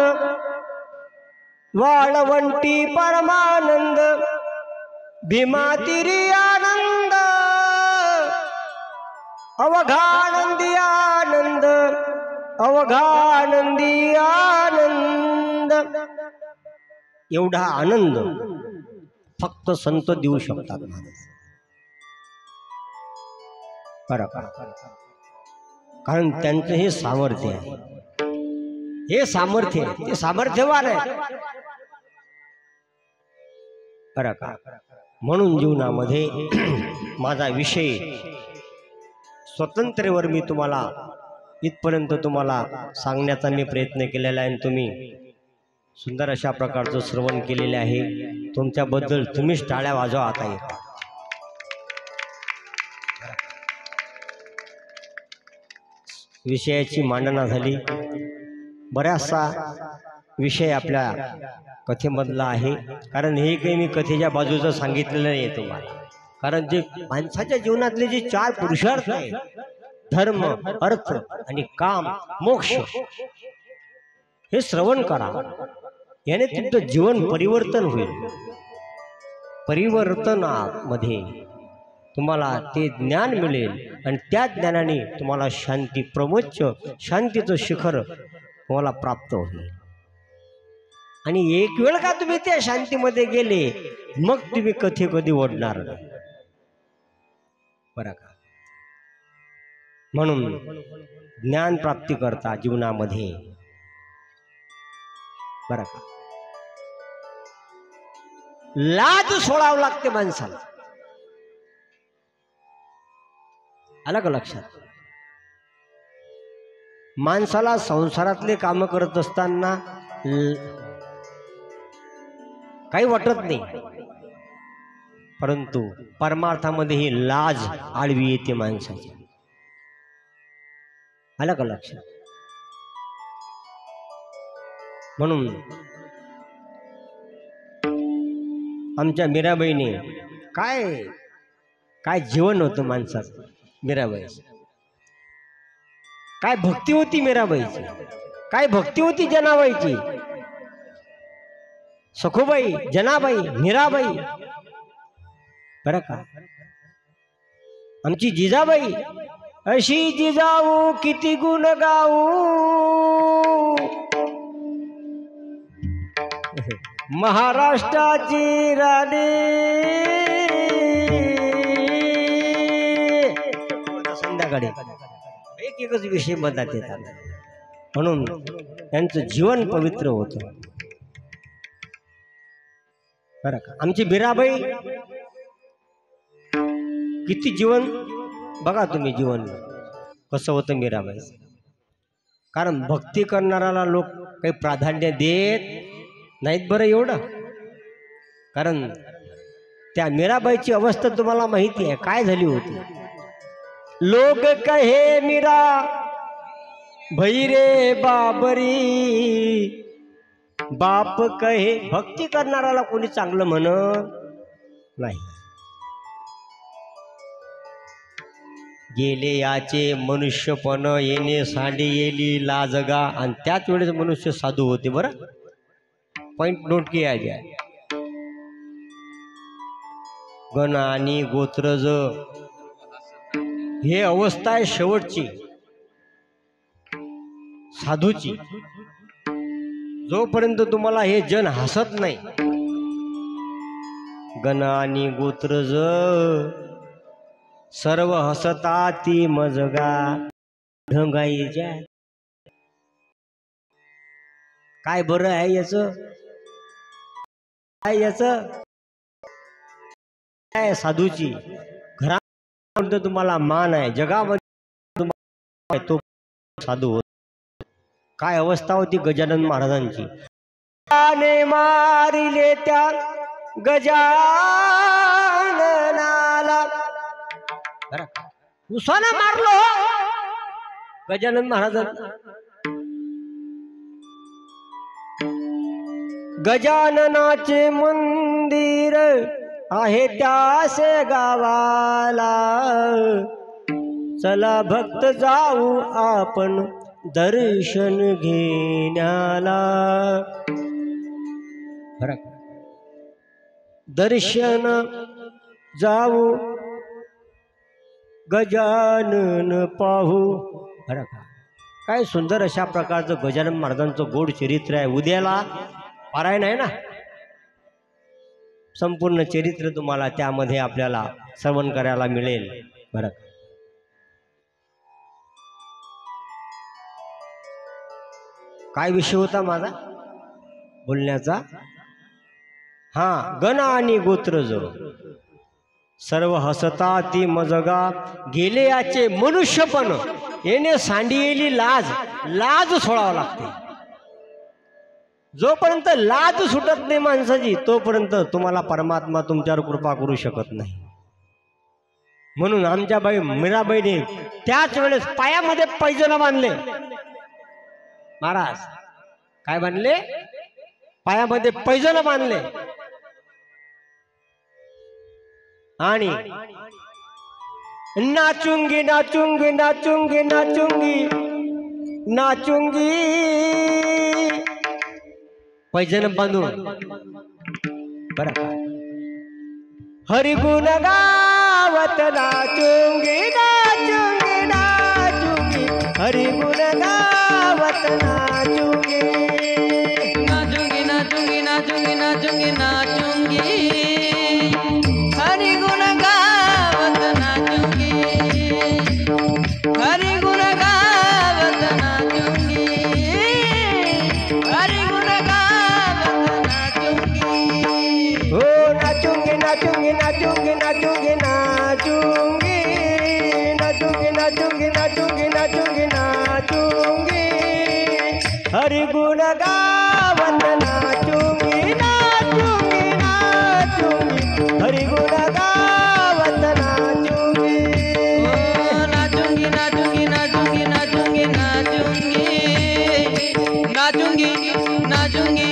वाळवंटी परमानंद भीमा तिरी आनंद अवघानंदी आनंद अवघानंदी आनंद. एवढा आनंद फक्त संत देऊ शकतात महाराज. बरं का? कारण त्यांचं हे सामर्थ्य आहे. हे सामर्थ्य आहे ते सामर्थ्यवान आहे. बरं का? म्हणून जीवनामध्ये माझा विषय स्वतंत्र्यावर मी तुम्हाला इथपर्यंत तुम्हाला सांगण्याचा मी प्रयत्न केलेला आहे. तुम्ही सुंदर अशा प्रकारचं श्रवण केलेले आहे. तुमच्याबद्दल तुम्हीच टाळ्या वाजवा आता. विषयाची मांडना झाली. बराचसा विषय आपल्या कथेमधला आहे, कारण हे काही मी कथेच्या बाजूचं सांगितलेलं नाही तुम्हाला. कारण जे माणसाच्या जीवनातले जे 4 पुरुषार्थ आहेत, धर्म, अर्थ आणि काम, मोक्ष, हे श्रवण करा. याने तुमचं जीवन परिवर्तन होईल. परिवर्तनामध्ये तुम्हाला ते ज्ञान मिळेल आणि त्या ज्ञानाने तुम्हाला शांती, प्रमोच्च शांतीचं शिखर तुम्हाला प्राप्त होईल. आणि एक वेळ का तुम्ही त्या शांतीमध्ये गेले, मग तुम्ही कथे कधी ओढणार नाही, बरं का. म्हणून ज्ञान प्राप्ती करता जीवनामध्ये, बरं का, लाज सोडावं लागते माणसाला. आलं का लक्षात? माणसाला संसारातले काम करत असताना काही वाटत नाही, परंतु परमार्थामध्ये ही लाज आडवी येते माणसाची. आलं का लक्षात? म्हणून आमच्या मीराबाईने काय काय जीवन होतं माणसाचं. मीराबाईचं काय भक्ती होती, मीराबाईची काय भक्ती होती, जनाबाईची, सखुबाई, जनाबाई, मीराबाई, बरं का. आमची जिजाबाई, अशी जिजाऊ किती गुण गाऊ, महाराष्ट्राची राणी. संध्याकाळी एकच विषय मधात येतात, म्हणून त्यांचं जीवन पवित्र होतं, बरं का. आमची मीराबाई किती जीवन बघा तुम्ही, जीवन कसं होतं मीराबाई. कारण भक्ती करणाऱ्याला लोक काही प्राधान्य देत नाहीत बरं एवढं. कारण त्या मीराबाईची अवस्था तुम्हाला माहिती आहे काय झाली होती. लोक कहे मीरा भैरे बाबरी, बाप कहे. भक्ती करणाऱ्याला कोणी चांगलं म्हणत नाही. गेले याचे मनुष्यपण, येणे सांडे येली लाजगा. आणि त्याच वेळेस मनुष्य साधू होते बरं. पॉइंट नोट किया गया. गण आणि गोत्रज हे अवस्था आहे शेवटची साधूची. जोपर्यंत तुम्हाला हे जन हसत नाही, गण आणि गोत्रज सर्व हसता ती मजगा. ढंगाईच्या काय बरं आहे याचं, काय याचं काय साधूची. घरात तुम्हाला मान आहे, जगामध्ये तुम्हाला तो साधू होत. काय अवस्था होती गजानन महाराजांची. मारिले त्या गजाननाला, उसाने मारलो गजानन महाराजांना. गजाननाचे मंदिर आहे त्यास गावाला, चला भक्त जाऊ आपण दर्शन घेण्याला. दर्शन जाऊ गजानन पाहू. बरं का. काय सुंदर अशा प्रकारचं गजानन महाराजांचं गोड चरित्र आहे. उद्याला पारायण आहे ना, संपूर्ण चरित्र तुम्हाला त्यामध्ये आपल्याला श्रवण करायला मिळेल. बरं, काय विषय होता माझा बोलण्याचा? हा, गण आणि गोत्र जो सर्व हसता ती मजगा, गेले याचे मनुष्यपण, येणे सांडियेली लाज. लाज सोडावं लागते. जोपर्यंत लाज सुटत नाही माणसाची, तोपर्यंत तुम्हाला परमात्मा तुमच्यावर कृपा करू शकत नाही. म्हणून आमच्या बाई मीराबाईने त्याच वेळेस पायामध्ये पैजण बांधले. महाराज काय बांधले? पायामध्ये पैजण बांधले आणि नाचूंगी नाचूंगी नाचूंगी नाचूंगी नाचूंगी पैजण बांधून बरं हरिगुण गावत नाचूंगी नाचूंगी नाचूंगी हरिगुण गावत नाचूंगी नाचूंगी नाचूंगी नाचूंगी नाचूंगी नाचूंगी हरि गुण गावत नाचूंगी हरि गुण गावत नाचूंगी हरि गुण गावत नाचूंगी हो नाचूंगी नाचूंगी नाचूंगी नाचूंगी नाचूंगी नाचूंगी नाचूंगी नाचूंगी नाचूंगी नाचूंगी हरिगुण गावत नाचूंगी नाचूंगी नाचूंगी हरिगुण गावत नाचूंगी नाचूंगी नाचूंगी नाचूंगी नाचूंगी नाचूंगी नाचूंगी नाचूंगी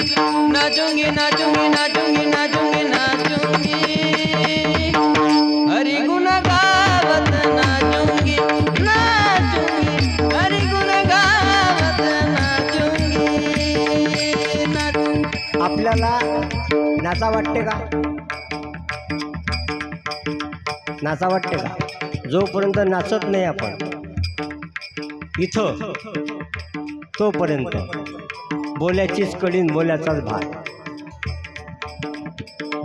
नाचूंगी नाचूंगी नाचूंगी नाचूंगी नाचूंगी हरि गुण गावत नाचूंगी नाचूंगी हरि गुण गावत नाचूंगी आपल्याला नाचा वाटते का? नाचा वाटते का? जोपर्यंत नाचत नाही आपण इथं तोपर्यंत बोल्याचीच कडीन बोल्याचाच भात.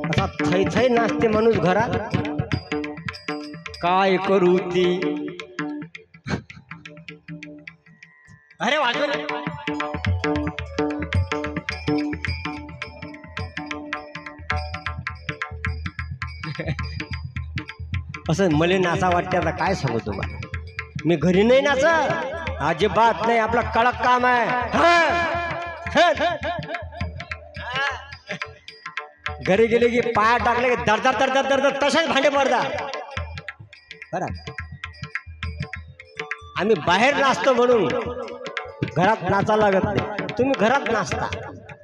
असा थै थै नाचते माणूस घरात. काय करू ती अरे वाजव असं मले नाचा वाटते. आता काय सांगू तुम्हाला, मी घरी नाही नाचा अजिबात नाही. आपलं कडक काम आहे. घरी गेले की पाया टाकले की दर दर दर दर दर दर तसेच भांडे पडतात. बरं आम्ही बाहेर नाचतो म्हणून घरात नाचा लागत नाही. तुम्ही घरात नाचता,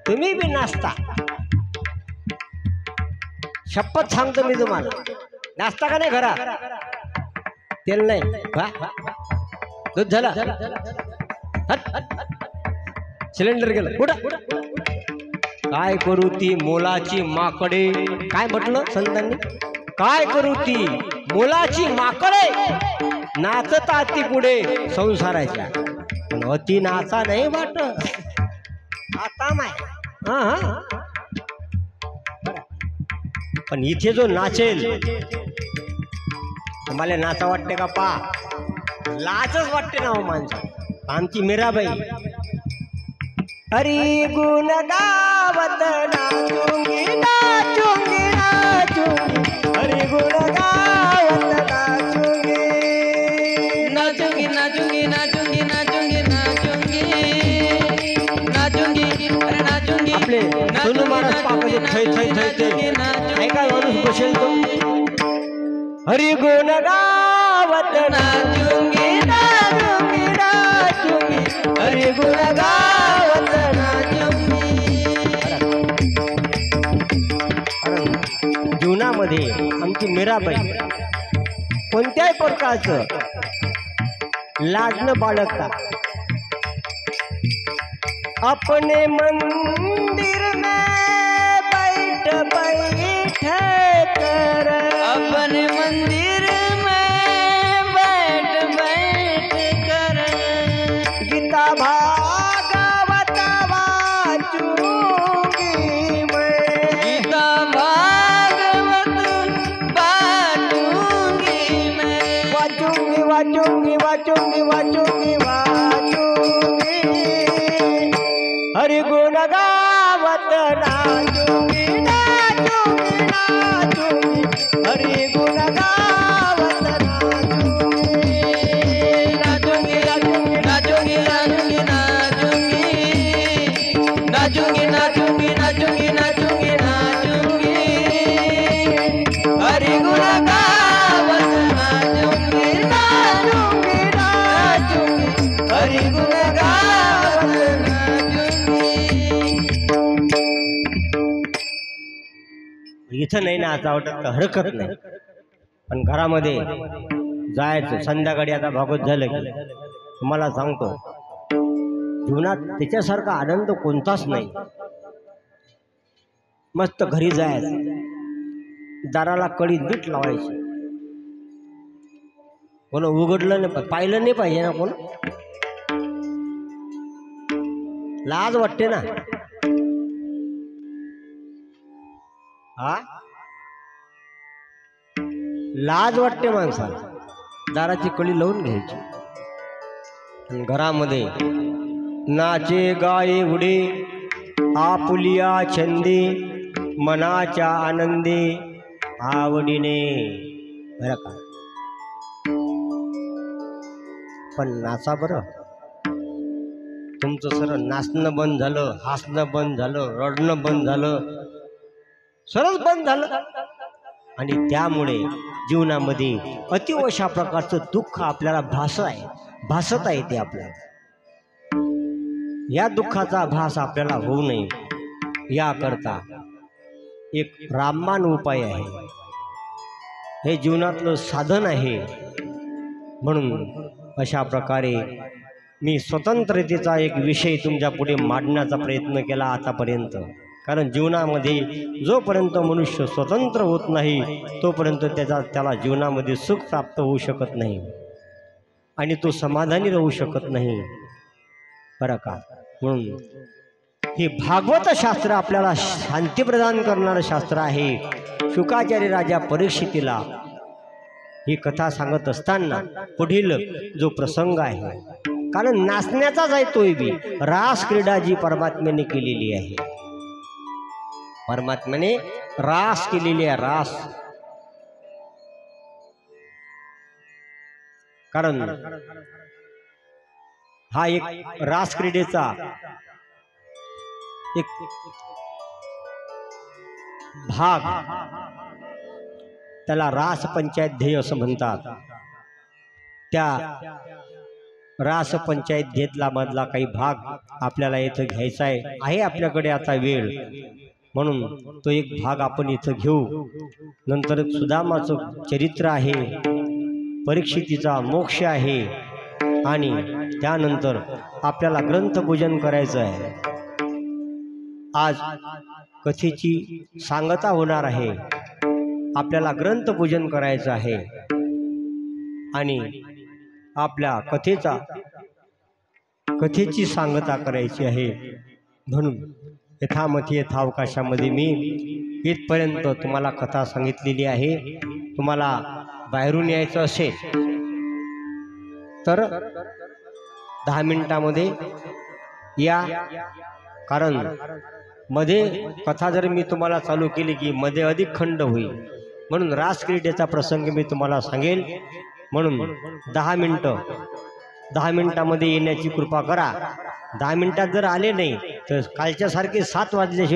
तुम्ही बी नाचता. शपथ सांगतो मी तुम्हाला, नाचता का नाही घरात? तेल नाही दूध झाला, सिलेंडर गेलं कुठं? काय करू ती मोलाची माकडे. काय म्हटलं संतांनी? काय करू ती मोलाची माकडे नाचता ती पुढे संसाराच्या. पण अति नाचा नाही वाटत. आता माय हा हा. पण इथे जो नाचेल तुम्हाला नाचा वाटते का? पा लाजच वाटते ना हो माणसा. आमची मीराबाई हरी गुण गावत नाचूंगी नाचूंगी नाचूंगी हरी गुण गावत नाचूंगी नाचूंगी नाचूंगी नाचूंगी नाचूंगी नाचूंगी नाचूंगी अरे नाचूंगी. आपले सोनू महाराज पापाचे थै थै थै ते ऐका माणूस बसेल तो. हरी गुण गावत नाचूंगी नाचूंगी नाचूंगी हरी गुण गावत नाचूंगी. जीवनामध्ये आमची मीराबाई कोणत्याही प्रकारचं लाजणं बाळगता. अपने मंदिर में बैठ बैठ कर अपने मंदिर में बैठ बैठ कर गीता भागवत वाचूंगी मैं. गीता भागवत बाटूंगी मैं. वाचूंगी वाचूंगी वाचूंगी वाचूंगी वाचूंगी हरि गुण गावत नाचूंगी नाचूंगी नाचूंगी हरि गुण गावत नाचूंगी नाचूंगी नाचूंगी नाचूंगी नाचूंगी नाचूंगी नाचूंगी नाचूंगी नाचूंगी नाचूंगी हरि गुण गावत नाचूंगी नाचूंगी नाचूंगी हरि गुण गावत इथं नाही ना आता वाटत तर हरकत नाही, पण घरामध्ये जायचं संध्याकाळी. आता भागवत झालं की तुम्हाला सांगतो, जीवनात त्याच्यासारखा आनंद कोणताच नाही. मस्त घरी जायचं, दाराला कडी नीट लावायची, कोण उघडलं नाही पाहिलं नाही पाहिजे ना, कोण लाज वाटते ना. हा, लाज वाटते माणसाला. दाराची कडी लावून घ्यायची. आणि घरामध्ये नाचे गाये उडे आपुलिया छंदे मनाच्या आनंदे आवडीने. बरं का, पण नाचा बरं. तुमचं सरळ नाचणं बंद झालं, हसणं बंद झालं, रडणं बंद झालं, सरळ बंद झालं. आणि त्यामुळे जीवनामध्ये अतिव अशा प्रकारचं दुःख आपल्याला भासत आहे. ते आपल्याला या दुःखाचा भास आपल्याला होऊ नये याकरता एक रामबाण उपाय आहे. हे जीवनातलं साधन आहे. म्हणून अशा प्रकारे मी स्वतंत्रतेचा एक विषय तुमच्या पुढे मांडण्याचा प्रयत्न केला आतापर्यंत. कारण जीवनामध्ये जोपर्यंत मनुष्य स्वतंत्र होत नाही तोपर्यंत त्याला जीवनामध्ये सुख प्राप्त होऊ शकत नाही आणि तो समाधानी राहू शकत नाही. बरं का, म्हणून हे भागवत शास्त्र आपल्याला शांती प्रदान करणारं शास्त्र आहे. शुकाचार्य राजा परीक्षितीला ही कथा सांगत असताना पुढील जो प्रसंग आहे, कारण नाचण्याचाच आहे तोही बी, रास क्रीडा जी परमात्म्याने केलेली आहे. परमात्म्याने रास केलेली आहे, रास. कारण हा एक रास क्रीडेचा एक भाग, त्याला रास पंचायत ध्येय असं म्हणतात. त्या रास पंचायत ध्येयला मधला काही भाग आपल्याला इथं घ्यायचा आहे आपल्याकडे आता वेळ, म्हणून तो एक भाग आपण इथं घेऊ. नंतर सुदामाचं चरित्र आहे, परीक्षितीचा मोक्ष आहे आणि त्यानंतर आपल्याला ग्रंथपूजन करायचं आहे. आज कथेची सांगता होणार आहे, आपल्याला ग्रंथपूजन करायचं आहे आणि आपल्या कथेची सांगता करायची आहे. म्हणून यथामती यथावकाशामध्ये मी इथपर्यंत तुम्हाला कथा सांगितलेली आहे. तुम्हाला बाहेरून यायचं असेल तर 10 मिनिटामध्ये या. कारण मध्ये कथा जर मी तुम्हाला चालू केली की मध्ये अधिक खंड होईल, म्हणून रास क्रीडेचा प्रसंग मी तुम्हाला सांगेल. म्हणून 10 मिनिटामध्ये येण्याची कृपा करा. 10 मिनिटात जर आले नाही तर कालच्यासारखे 7 वाजल्याशिवाय